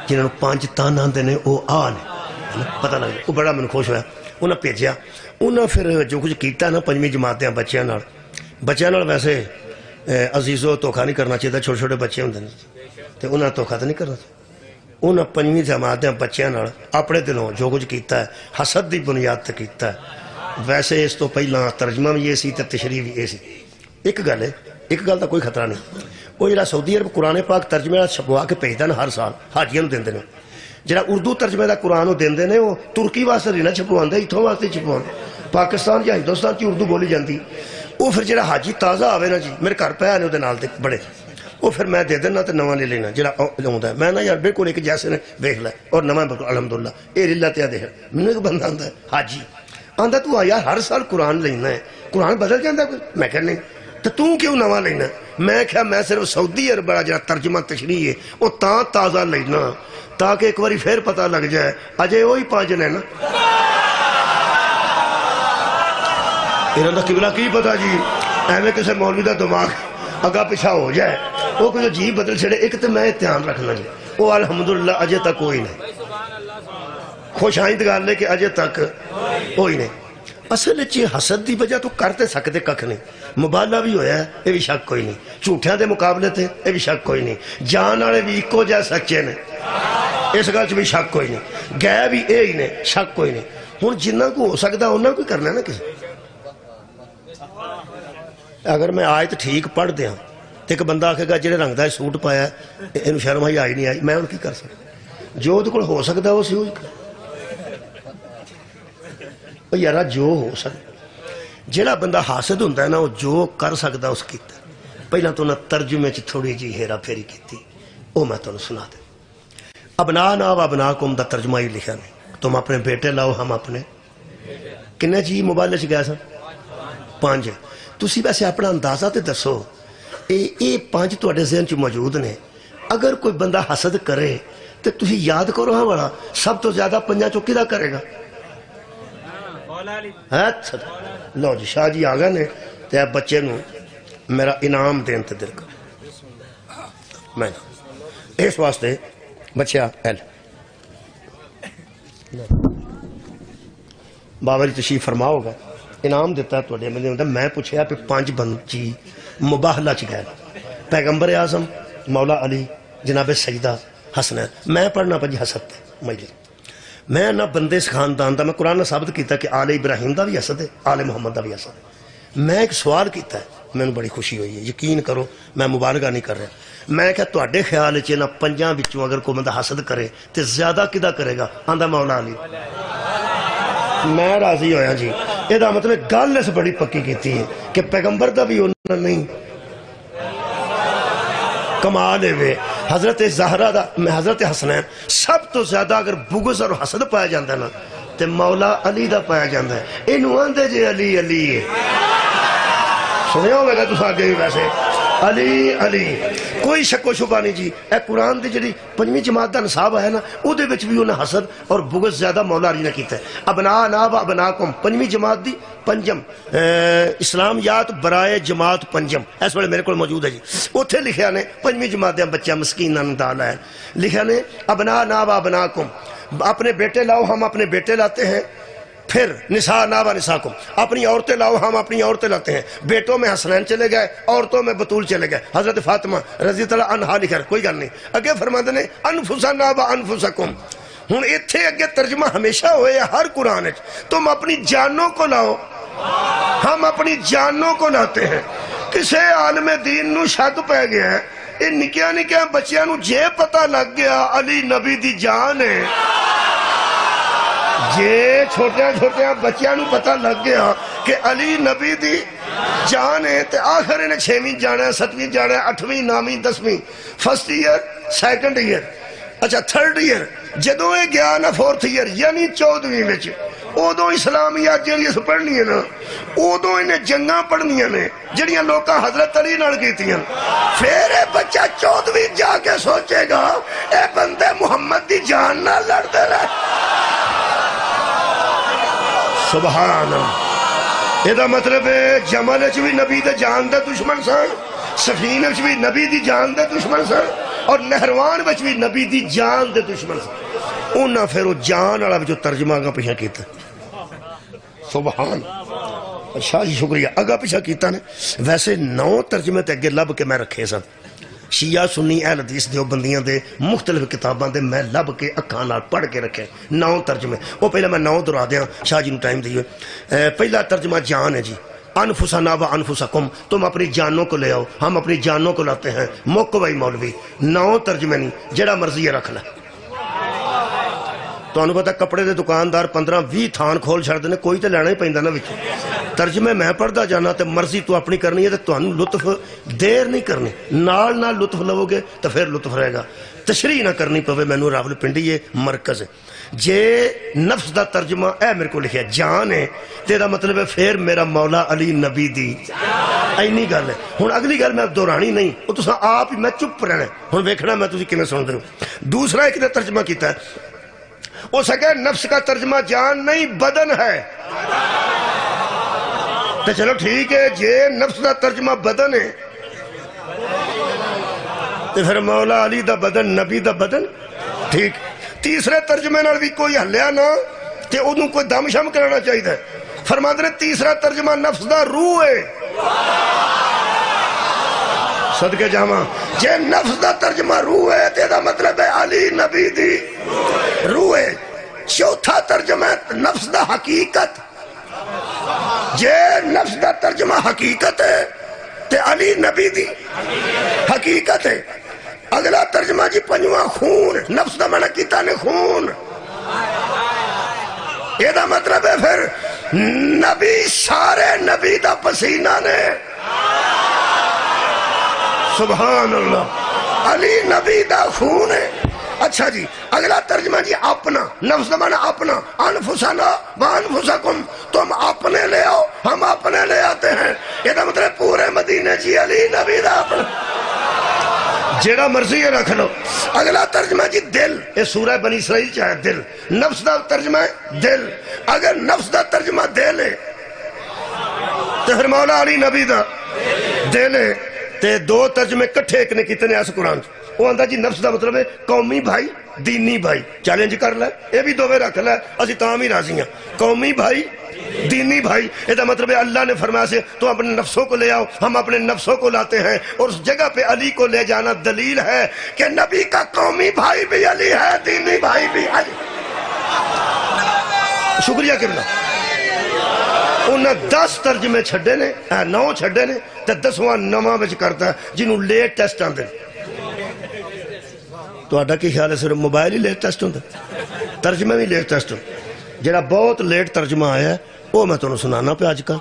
جنہوں 5 تان آندے نے وہ آ نے پتہ لگ جائے. وہ بڑا من خوش ہویا. انہیں بھیجیا. انہیں پھر جو کچھ کیتا نا 5ویں جماعت دے بچیاں نال ویسے عزیزو دھوکھا نہیں کرنا چاہیے. چھوٹے چھوٹے بچے ہوندے نے تے انہیں دھوکھا تو نہیں کرنا چاہیے. انہیں 5ویں جماعت دے بچیاں نال اپنے دلوں جو کچھ کیتا ہے حسد دی بنیاد تے کیتا ہے. ویسے اس تو پہلا ترجمہ بھی یہ سی تے تشریح بھی یہ سی. ایک گل ہے، ایک گل دا کوئی خطرہ نہیں. وہ جڑا سعودی عرب قرآن پاک ترجمے چھپوا کے بھیجدا نا ہر سال حاجیاں نوں دیندے نے. جڑا اردو ترجمے دا قرآن دیندے نے وہ ترکی واسطے نہیں چھپواندے، اتھوں واسطے چھپواندے. پاکستان یا ہندوستان کی اردو بولی جاندی. وہ پھر جڑا حاجی تازہ آوے نا جی میرے گھر پہ آنے وہ نال دے بڑے وہ پھر میں دے دینا تو نواں لے لینا جڑا آਉਂਦਾ ہے. میں نا یار بالکل ایک جیسے نے ویکھ لے اور نواں بالکل الحمدللہ. یہ للہ تے دیکھ مینوں ایک بندہ آندا ہے حاجی آندا تو یار ہر سال قرآن لینا ہے، قرآن بدل جاندا کوئی؟ میں کہ نہیں. تو توں کیوں نواں لینا؟ میں کہا میں صرف سعودی عرب والا جڑا ترجمہ تشریح ہے وہ تاں تازہ لینا تاکہ ایک باری پھر پتہ لگ جائے اجے وہی 5 نے نا. انہوں دا قبلہ کی پتا جی ایویں کسی مولوی دا دماغ اگا پیچھا ہو جائے وہ کچھ جی بدل چھڑے. ایک تو میں دھیان رکھنا جی وہ الحمدللہ اجے تک کوئی نہیں. خوش آئند گل ہے کہ اجے تک کوئی نہیں. اصل حسد دی وجہ تو کرتے سکتے ککھ نہیں. مبالہ بھی ہویا ہے یہ بھی شک کوئی نہیں. جھوٹیاں دے مقابلے تھے یہ بھی شک کوئی نہیں. جان والے بھی ایکو جہ سچے نے اس گل چ بھی شک کوئی نہیں. گئے بھی یہ ہی نے شک کوئی نہیں. ہوں جنہ کو ہو سکتا انہوں کو کرنا نا کسی. اگر میں آیت ٹھیک پڑھ دیا تو ایک بندہ آکھے گا جڑے رنگ دا سوٹ پایا یہ شرم ہی آئی نہیں آئی میں ان کی کر سکتا جو وہ ہو سکتا وہ سی یارا جو ہو سکتا. جڑا بندہ حاسد ہوتا ہے نا وہ جو کر سکتا اس کیتا. پہلا تو انہیں ترجمے چ تھوڑی جی ہیرا پھیری کی وہ میں تمہیں سنا دیں. ابنانا و ابناکم دا ترجمہ ہی لکھا نہیں. تم اپنے بیٹے لاؤ ہم اپنے کنے جی موبائل چ گیا سن 5. تسی ویسے اپنا اندازہ تے دسو یہ 5 تواڈے ذہن چ موجود نے. اگر کوئی بندہ حسد کرے تو تسی یاد کرو ہاں والا سب تو زیادہ 5 چوں کدا کرے گا؟ لو جی شاہ جی آ گئے نے تے بچے نو میرا انعام دین تے دل کر میں اس واسطے بچیا ایل بابا جی تشریف فرما ہوگا انعام دیتا ہے توڑے میں پوچھیا پہ 5 بندی مباہلہ چکے پیغمبر اعظم مولا علی جناب سیدہ حسنین میں پڑھنا پجی حسد تے میں نہ بندے اس خاندان دا میں قرآن نے ثابت کیتا کہ آل ابراہیم دا بھی حسد ہے آل محمد دا بھی حسد ہے میں ایک سوال کیتا ہے میں نے بڑی خوشی ہوئی ہے یقین کرو میں مبالغہ نہیں کر رہا میں کہا توڑے خیال چے نہ 5 بچوں اگر کوئی بندہ حسد کرے تو زیادہ کدہ کرے گا آندہ مولا علی میں راضی ہویا جی یہ دا مطلب گل اس بڑی پکی کیتی ہے کہ پیغمبر دا بھی انہوں نہیں کمال ہے حضرت زہرہ دا میں حضرت حسنین سب تو زیادہ اگر بغض اور حسد پایا جاندہ ہے نا تو مولا علی دا پایا جاندہ ہے انہوں آندے جے علی علی ہے سنے ہو گا تو آگے بھی ویسے علی علی کوئی شک و شبہ نہیں جی اے قرآن دی جڑی 5ویں جماعت دا نصاب ہے نا او دے وچ بھی انہیں حسد اور بغض زیادہ مولا علی نے کیتا ہے ابناءنا و ابناکم 5ویں جماعت دی 5م اسلامیات برائے جماعت 5م اس وقت میرے کو موجود ہے جی اتھے لکھیا نے 5ویں جماعت دے بچہ مسکین نندال ہے لکھیا نے ابناءنا و ابناکم اپنے بیٹے لاؤ ہم اپنے بیٹے لاتے ہیں پھر نساءنا و نساکم اپنی عورتیں لاؤ ہم اپنی عورتیں لاتے ہیں بیٹوں میں حسنین چلے گئے عورتوں میں بطول چلے گئے حضرت فاطمہ رضی اللہ عنہا لکھا کوئی گل نہیں اگے فرماتے نے انفسنا و انفسکم ہن ایتھے اگے ترجمہ ہمیشہ ہوئے ہر قرآن تم اپنی جانوں کو لاؤ ہم اپنی جانوں کو لاتے ہیں کسے عالم دین نو شک پہ گیا ہے یہ نکیا نکیا بچیاں نو جے پتہ لگ گیا علی نبی دی جان ہے جے چھوٹیاں چھوٹیاں بچیاں نو پتہ لگ گیا کہ علی نبی دی جان ہے تے آخر انہیں 6ویں جانا ہے 7ویں جانا ہے 8ویں 9ویں 10ویں فرسٹ ایئر سیکنڈ ایئر اچھا تھرڈ ایئر جدوں یہ گیا نا 4تھ ایئر یعنی 14ویں وچ ادو اسلامیات جڑی اس پڑھنی ہے نا ادو انہیں جنگاں پڑھنی نے جڑیاں لوکاں حضرت علی نال کیتیاں پھر اے بچہ 14ویں جا کے سوچے گا اے بندے محمد دی جان نہ لڑتے رہے سبحان اللہ یہ مطلب ہے جمل اچھ بھی نبی دے جان دے دشمن سن سفین اچھ بھی نبی دی جان دے دشمن سن اور نہروان اچھ بھی نبی دی جان دے دشمن سن انہاں پھر وہ جان والا جو ترجمہ کا پیچھا کیتا سبحان شاہ جی شکریہ اگا پیچھا کیتا نے ویسے 9 ترجمے تے اگے لب کے میں رکھے سن شیعہ سنی اہل حدیث دیو بندیاں دے مختلف کتاباں دے میں لب کے اکھاں نال پڑھ کے رکھے 9 ترجمے وہ پہلے میں 9 دہرا دیاں شاہ جی نو ٹائم دیئے پہلا ترجمہ جان ہے جی انفسنا و انفسکم تم اپنی جانوں کو لے آؤ ہم اپنی جانوں کو لاتے ہیں موقعی مولوی 9 ترجمے نہیں جڑا مرضی رکھ لے تو انہوں پتا کپڑے دے دکاندار 15-20 تھان کھول چھڑ دینے کوئی تے لینا ہی پہندہ نا وچ ترجمے میں پڑھدا جانا تے مرضی تو اپنی کرنی ہے تو انہوں لطف دیر نہیں کرنی نال نال لطف لو گے تو پھر لطف رہے گا تشریح نہ کرنی پوے میں نو راول پنڈی یہ مرکز ہے جے نفس دا ترجمہ اے میرے کو لکھیا جان ہے تیرا مطلب ہے پھر میرا مولا علی نبی دی اینی گل ہے ہن اگلی گل میں دورانی نہیں وہ تو آپ ہی میں چپ رہنا ہن ویکھنا میں تسی کیویں سن دے دوسرا ایک نے ترجمہ کیتا ہے وہ سکے نفس کا ترجمہ جان نہیں بدن ہے تو چلو ٹھیک ہے جے نفس کا ترجمہ بدن ہے تو پھر مولا علی دا بدن نبی دا بدن ٹھیک تیسرے ترجمے نال بھی کوئی ہلیا نہ تے انہوں کوئی دم شم کرنا چاہیے فرماتے نے تیسرا ترجمہ نفس دا روح ہے صدقے جامع جے نفس دا ترجمہ روح ہے تیرا مطلب ہے علی نبی دی روح ہے چوتھا ترجمہ نفس دا حقیقت جے نفس دا ترجمہ حقیقت ہے تے علی نبی دی حقیقت ہے اگلا ترجمہ جی 5واں خون نفس دا منع کیتا نے خون یہ دا مطلب ہے پھر نبی سارے نبی دا پسینہ نے سبحان اللہ علی نبی دا خون ہے اچھا جی اگلا ترجمہ جی اپنا نفس دا معنی اپنا انفسنا و انفسکم تم اپنے لے آؤ ہم اپنے لے آتے ہیں یہ دا مطلب پورے مدینہ جی علی نبی دا اپنا جیڑا مرضی ہے رکھ لو اگلا ترجمہ جی دل یہ سورہ بنی اسرائیل چاہے دل نفس دا ترجمہ ہے دل اگر نفس دا ترجمہ دل ہے تو پھر مولا علی نبی دا دل ہے تے دو ترجمے کٹھے ایک نے کتنے اس قرآن وہ آندا جی نفس دا مطلب ہے قومی بھائی دینی بھائی چیلنج کر لے یہ بھی دوویں رکھ لے اسی تاں بھی راضی ہیں قومی بھائی دینی بھائی یہ مطلب ہے اللہ نے فرمایا سے تو اپنے نفسوں کو لے آؤ ہم اپنے نفسوں کو لاتے ہیں اور اس جگہ پہ علی کو لے جانا دلیل ہے کہ نبی کا قومی بھائی بھی علی ہے دینی بھائی بھی علی شکریہ قبلہ انہاں 10 ترجمے چھڑے نے 9 چھڑے نے تے 10واں نواں وچ کرتا ہے جنہوں لیٹ ٹیسٹ آندے تو آڈا کی خیال ہے صرف موبائل ہی لیٹ ٹیسٹ ہوندے ترجمے بھی لیٹ ٹیسٹ ہوندے جڑا بہت لیٹ ترجمہ آیا ہے وہ میں تو سنانا پہ آج کا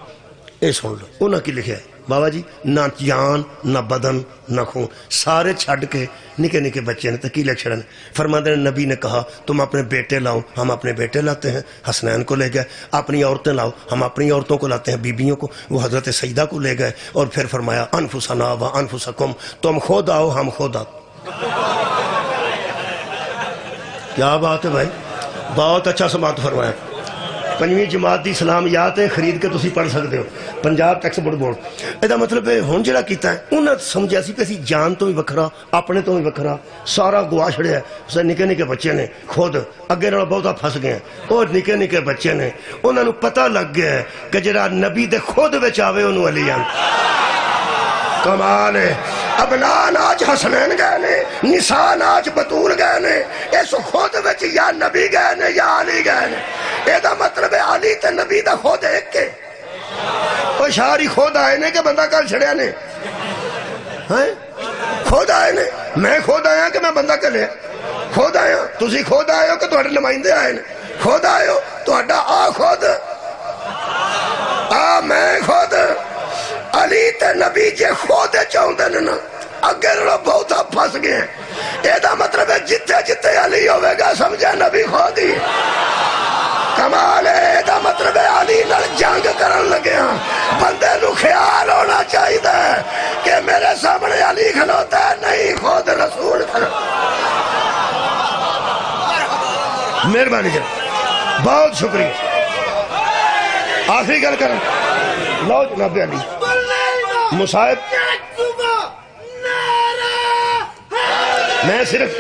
اے سن لو انہاں کی لکھیا ہے بابا جی نہ جان نہ بدن نہ خون سارے چھڑ کے نکے نکے بچے نے تکی لکھ چھڑنے فرماندے نبی نے کہا تم اپنے بیٹے لاؤ ہم اپنے بیٹے لاتے ہیں حسنین کو لے گئے اپنی عورتیں لاؤ ہم اپنی عورتوں کو لاتے ہیں بیبیوں کو وہ حضرت سیدہ کو لے گئے اور پھر فرمایا انفسنا و انفسکم تم خود آؤ ہم خود آؤ کیا بات ہے بھائی بہت اچھا سماعت فرمایا 5ویں جماعت دی اسلامیات خرید کے تسی پڑھ سکتے ہو پنجاب ٹیکسٹ بورڈ یہ مطلب ہے ہن جڑا کیتا ہے انہاں سمجھا سی کہ جان تو بھی وکھرا اپنے تو بھی وکھرا سارا گوا چھڑیا ہے نکے نکے بچے نے خود اگے نال بہتا پھس گئے ہیں اور نکے نکے بچے نے انہاں نوں پتہ لگ گیا ہے کہ جڑا نبی دے خود وچ آوے انہوں علی آن کمال ہے ابنان آج حسنین گئے نے نسان آج بطور گئے نے اس خود وچ یا نبی گئے نے یا علی گئے نے یہ دا مطلب ہے علی تے نبی دا خود ایک کے وہ شاری خود آئے نے کہ بندہ کل چھڑیا نے خود آئے نے میں خود آیا کہ میں بندہ کلے خود آیا تسی خود آئے ہو کہ تہاڈے نمائندے آئے نے خود آئے ہو تہاڈا آ خود آ میں خود علی تے نبی جے خود چاہندے نے نا اگے نالوں بہتا پھس گئے یہ دا مطلب ہے جتے جتے علی ہوئے گا سمجھے نبی خود ہی کمال ہے یہ دا مطلب ہے علی نال جنگ کرن لگے ہاں بندے نو خیال ہونا چاہیے کہ میرے سامنے علی کھلوتا ہے نہیں خود رسول کھلوتا مہربانی جناب بہت شکریہ آخری گل کریں لو جناب علی مصاحب میں صرف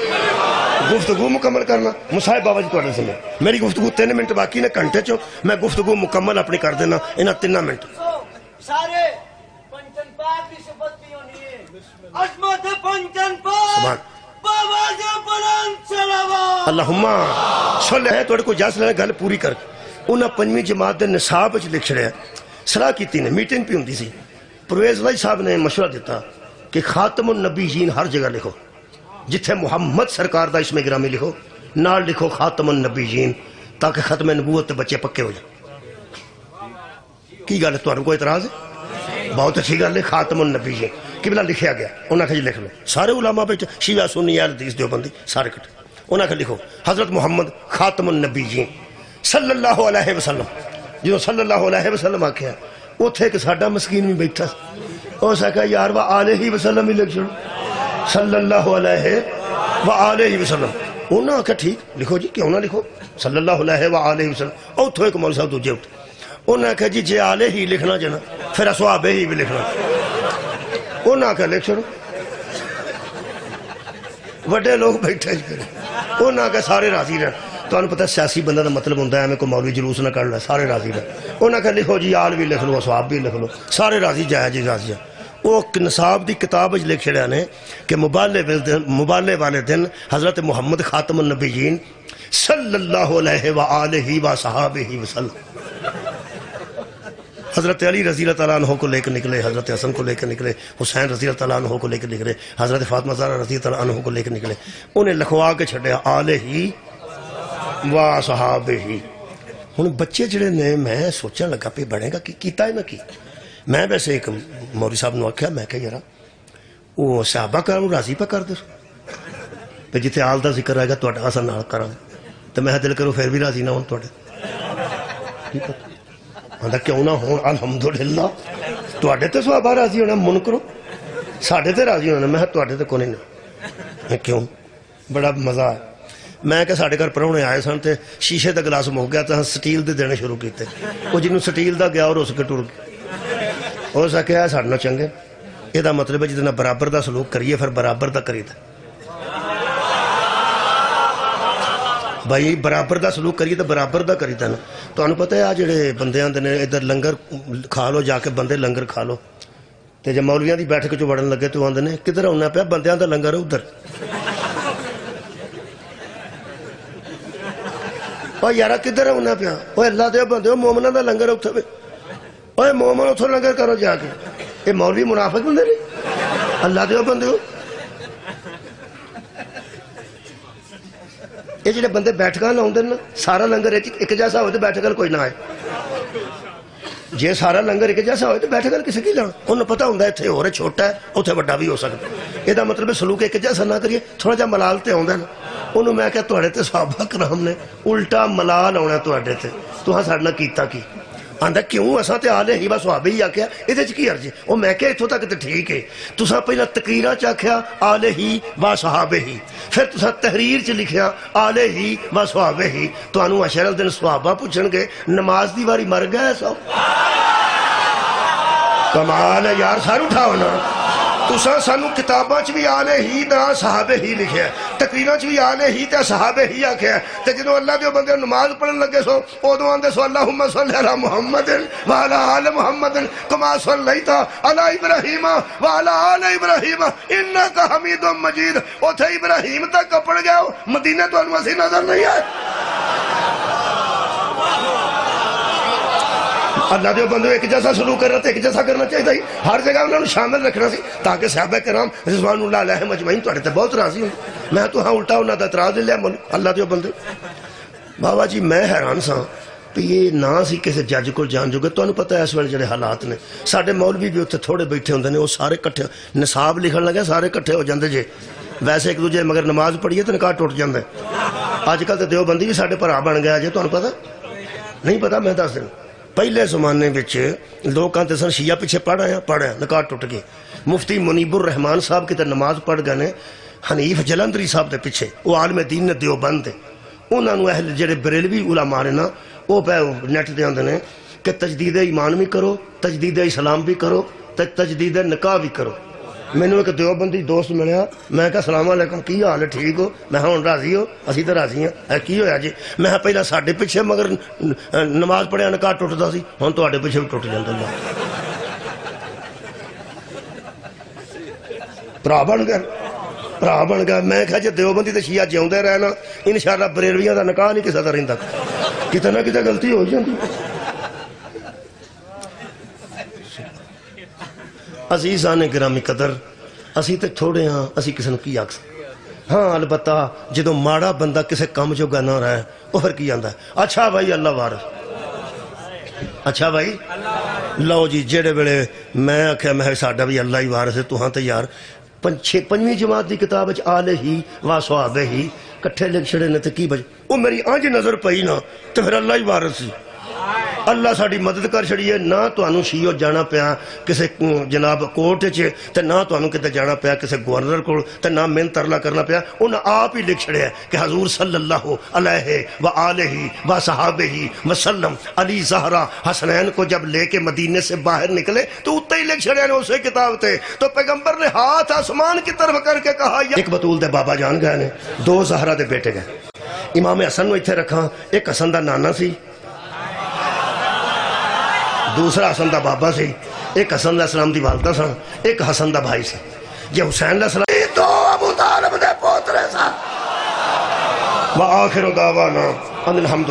گفتگو مکمل کرنا مصاحب بابا جی توڑے سے میں میری گفتگو 3 منٹ باقی نے گھنٹے چو میں گفتگو مکمل اپنی کر دینا انہا 3 منٹ سارے پنچن پاک کی صفت بھی ہونی ہے عظمت پنچن پاک بابا جی بلند صلوات اللہم صلی ہے توڑے کو جاس لینے گل پوری کر انہا 5ویں جماعت دے نصاب اچھ لکھ رہے ہیں صلاح کیتی نے میٹنگ پہ ہوندی سی پرویز اللہ صاحب نے مشورہ دیتا کہ خاتم النبیین ہر جگہ لکھو جتھے محمد سرکار دا اسم گرامی لکھو نال لکھو خاتم النبیین تاکہ ختم نبوت بچے پکے ہو جائیں کی گل ہے تو کوئی اعتراض ہے بہت اچھی گل ہے خاتم النبیین قبلہ لکھیا گیا انہاں کہ لکھ لو سارے علماء بیٹھے شیعہ سنی اہل حدیث دیوبندی سارے کٹے انہاں کہ لکھو حضرت محمد خاتم النبیین صلی اللہ علیہ وسلم جو صلی اللہ علیہ وسلم آکھیا وہ تھے کہ ساڑھا مسکین میں بیٹھا وہ سکھا یار وہ آلہ وسلم ہی لکھ چھوڑ صلی اللہ علیہ وآلہ وسلم انہاں کہا ٹھیک لکھو جی کیوں نہ لکھو صلی اللہ علیہ وآلہ وسلم او تو ایک مولی صاحب دوجے اٹھے انہاں کہا جی جے آلہ ہی لکھنا جنا پھر اصحابہ ہی بھی لکھنا انہاں کہا لکھ چھوڑو وڈے لوگ بیٹھے کریں انہاں کہا سارے راضی رہن تو انہوں پتہ سیاسی بندہ دا مطلب ہوندہ ہے میں کو مولوی جلوس نہ کرنا ہے سارے راضی رہن انہاں کہا لکھو جی آل بھی لکھ لو اصحاب بھی لکھ لو سارے راضی جائے جی راضی جائے وہ نصاب دی کتاب لکھ چھڑیا نے کہ مبالے والے دن حضرت محمد خاتم النبیین صلی اللہ علیہ وآلہ وصحابہ وسلم حضرت علی رضی اللہ تعالیٰ عنہ کو لے کے نکلے حضرت حسن کو لے کے نکلے حسین رضی اللہ تعالیٰ عنہ کو لے کے نکلے حضرت فاطمہ زہرا رضی اللہ عنہ کو لے کے نکلے انہیں لکھوا کے چھڑیا آلہ وصحابہ ہن بچے جڑے نے میں سوچا لگا پہ بڑھے گا کہ کیتا ہے نہ کی میں ویسے ایک موری صاحب نے آکھیا میں کہ یارا وہ صحابہ کروں راضی پہ کر دے پہ جتے آل دا ذکر آئے گا تو اٹھا سن نال کرام تو میں دل کرو پھر بھی راضی نہ ہوں تو اٹھے ہاں کیوں نہ ہوں الحمدللہ تو اٹھے تے صحابہ راضی ہونا من کرو ساڑھے تے راضی ہونا میں تو اٹھے تے کونے نہ کیوں بڑا مزہ ہے میں کہ ساڑھے گھر پرونے آئے سن تے شیشے دا گلاس مک گیا تو سٹیل دے دینے شروع کیتے وہ جنہوں سٹیل دا گیا اور اس کے ٹور گیا ہو سکیا ہے ساڑھنا چنگے یہ مطلب ہے جتنا برابر دا سلوک کریے پھر برابر دا کریے بھائی برابر دا سلوک کریے تو برابر دا کریے نا تو انہوں پتہ ہے آج جڑے بندے آندے نے ادھر لنگر کھا لو جا کے بندے لنگر کھا لو تے جب مولویاں دی بیٹھ کے جو وڑن لگے تو آندے نے کدھر ہونا پیا بندیاں دا لنگر ہے ادھر اوہ یارا کدھر ہونا پیا اوہ اللہ دے بندے ہو مومنہ دا لنگر اتھے پہ اوہ مومن اتھے لنگر کرو جا کے یہ مولوی منافق بندے نہیں اللہ دے بندے ہو یہ جڑے بندے بیٹھ گاہ لاؤں نا سارا لنگر ایک جیسا ہوئے تو بیٹھ گل کوئی نہ آئے جے سارا لنگر ایک جیسا ہوئے تو بیٹھ گل کسی کی لاؤں انہوں پتہ ہوں اتھے ہو رہے چھوٹا ہے اتھے بڑا بھی ہو سکتا ہے یہ مطلب سلوک ایک جیسا نہ کریے تھوڑا جا ملال تے ہوں نا انہوں میں کہا توڑے تے صحابہ کرام نے الٹا ملال ہونا توڑے تے تو ہاں ساڑھنا کیتا کی آندھا کیوں ایسا تے آلے ہی با صحابہ ہی آکیا یہ دے چکی عرضی وہ میں کہا اتھو تک تے ٹھیک ہے تو سا پہلا تقریرہ چاکیا آلے ہی با صحابہ ہی پھر تو سا تحریر چ لکھیا آلے ہی با صحابہ ہی تو انہوں اشرف دن صحابہ پوچھن گے نماز دی باری مر گئے سو کمال ہے یار سار اٹھاؤ نا تو سانو کتاباں چ بھی آلے ہی دا صحابہ ہی لکھے ہے تقریراں چ بھی آلے ہی تے صحابہ ہی آکھے ہے تے جنہوں اللہ دے بندے نماز پڑھن لگے سو اودوں آندے سو اللہم صلی علی محمد وعلی آل محمد کما صلیت علی ابراہیم وعلی آل ابراہیم انک حمید مجید اوتھے ابراہیم تک کپڑ گیا مدینے تو انوسی نظر نہیں آئے اللہ دے بندے ایک جیسا سلوک کرنا تھا ایک جیسا کرنا چاہیے تھی ہر جگہ انہوں نے شامل رکھنا سی تاکہ صحابہ کرام رضوان اللہ علیہ مجمعین تو اڑتے بہت راضی ہوں میں تو ہاں الٹا ہونا تھا اعتراض لیا اللہ دے بندے بابا جی میں حیران سا کہ یہ نہ سی کسی جج کو جان جو گے تو انہوں پتہ ہے اس ویلے جڑے حالات نے ساڑھے مولوی بھی اتنے تھوڑے بیٹھے ہوندے نے وہ سارے کٹھے نصاب لکھن لگے سارے کٹھے ہو جاندے جے ویسے ایک دوجے مگر نماز پڑھیے تو نکاح ٹوٹ جاندے آج کل تو دیوبندی بھی ساڑھے پر بن گیا جے تو انہوں پتہ نہیں پتہ میں دس دن پہلے زمانے وچ لوگ کہتے سن شیعہ پیچھے پڑھا نکاح ٹوٹ گئے مفتی منیب الرحمان صاحب کی تے نماز پڑھ گئے نے حنیف جلندری صاحب دے پیچھے وہ عالم دین نے دیوبند دے انہوں نے اہل جڑے بریلوی علماء نے نا وہ پہ نیٹ دے آندے نے کہ تجدید ایمان بھی کرو تجدید اسلام بھی کرو تجدید نکاح بھی کرو میں نے ایک دیوبندی دوست ملیا میں کہا السلام علیکم کی حال ہے ٹھیک ہو میں ہوں راضی ہو اسی تو راضی ہیں کی ہویا جی میں پہلا ساڑھے پیچھے مگر نماز پڑھیا نکاح ٹوٹتا سی ہوں تو آڑے پیچھے بھی ٹوٹ جاندہ پرا بن گیا میں کہا جی دیوبندی تے شیعہ جیوں دے رہنا انشاءاللہ بریلویاں دا نکاح نہیں کسا دا رہن تک کتنا کتا غلطی ہو جاندی عزیزان گرامی قدر اسی تے تھوڑے ہاں اسی کسی نے کی آکس ہاں البتہ جدو ماڑا بندہ کسے کام جو گانا رہا ہے وہ پھر کی آندہ ہے اچھا بھائی اللہ وارث اچھا بھائی لو جی جیڑے بڑے میں آکھیا میں ساڑھا بھی اللہ ہی وارث ہے تو ہاں تے یار پنجویں جماعت دی کتاب آلے ہی واسوابے ہی کٹھے لکھ چھڑے نے تے کی بج وہ میری آنج نظر پئی نا تو پھر اللہ ہی وارث سی اللہ ساڑھی مدد کر چھڑیے نہ تو انہوں شیعو جانا پیا کسے جناب کوٹ چھے تے نہ تو انہوں کتے جانا پیا کسے گورنر کو تے نہ من ترلا کرنا پیا انہوں آپ ہی لکھ چھڑے ہیں کہ حضور صلی اللہ علیہ وآلہ وصحابہ وسلم علی زہرہ حسنین کو جب لے کے مدینے سے باہر نکلے تو اتنے ہی لکھ چھڑے ہیں اسے کتاب تے تو پیغمبر نے ہاتھ آسمان کی طرف کر کے کہا ایک بطول دے بابا جان گئے نے دو زہرہ دے بیٹے گئے امام حسن نے اتھے رکھا ایک حسن دا نانا سی دوسرا حسن دا بابا سی ایک حسن علیہ السلام دی والدہ سا ایک حسن دا بھائی سی یہ حسین علیہ السلام یہ دو ابو طالب دے پوترے سا وآخر دعوانا ان الحمد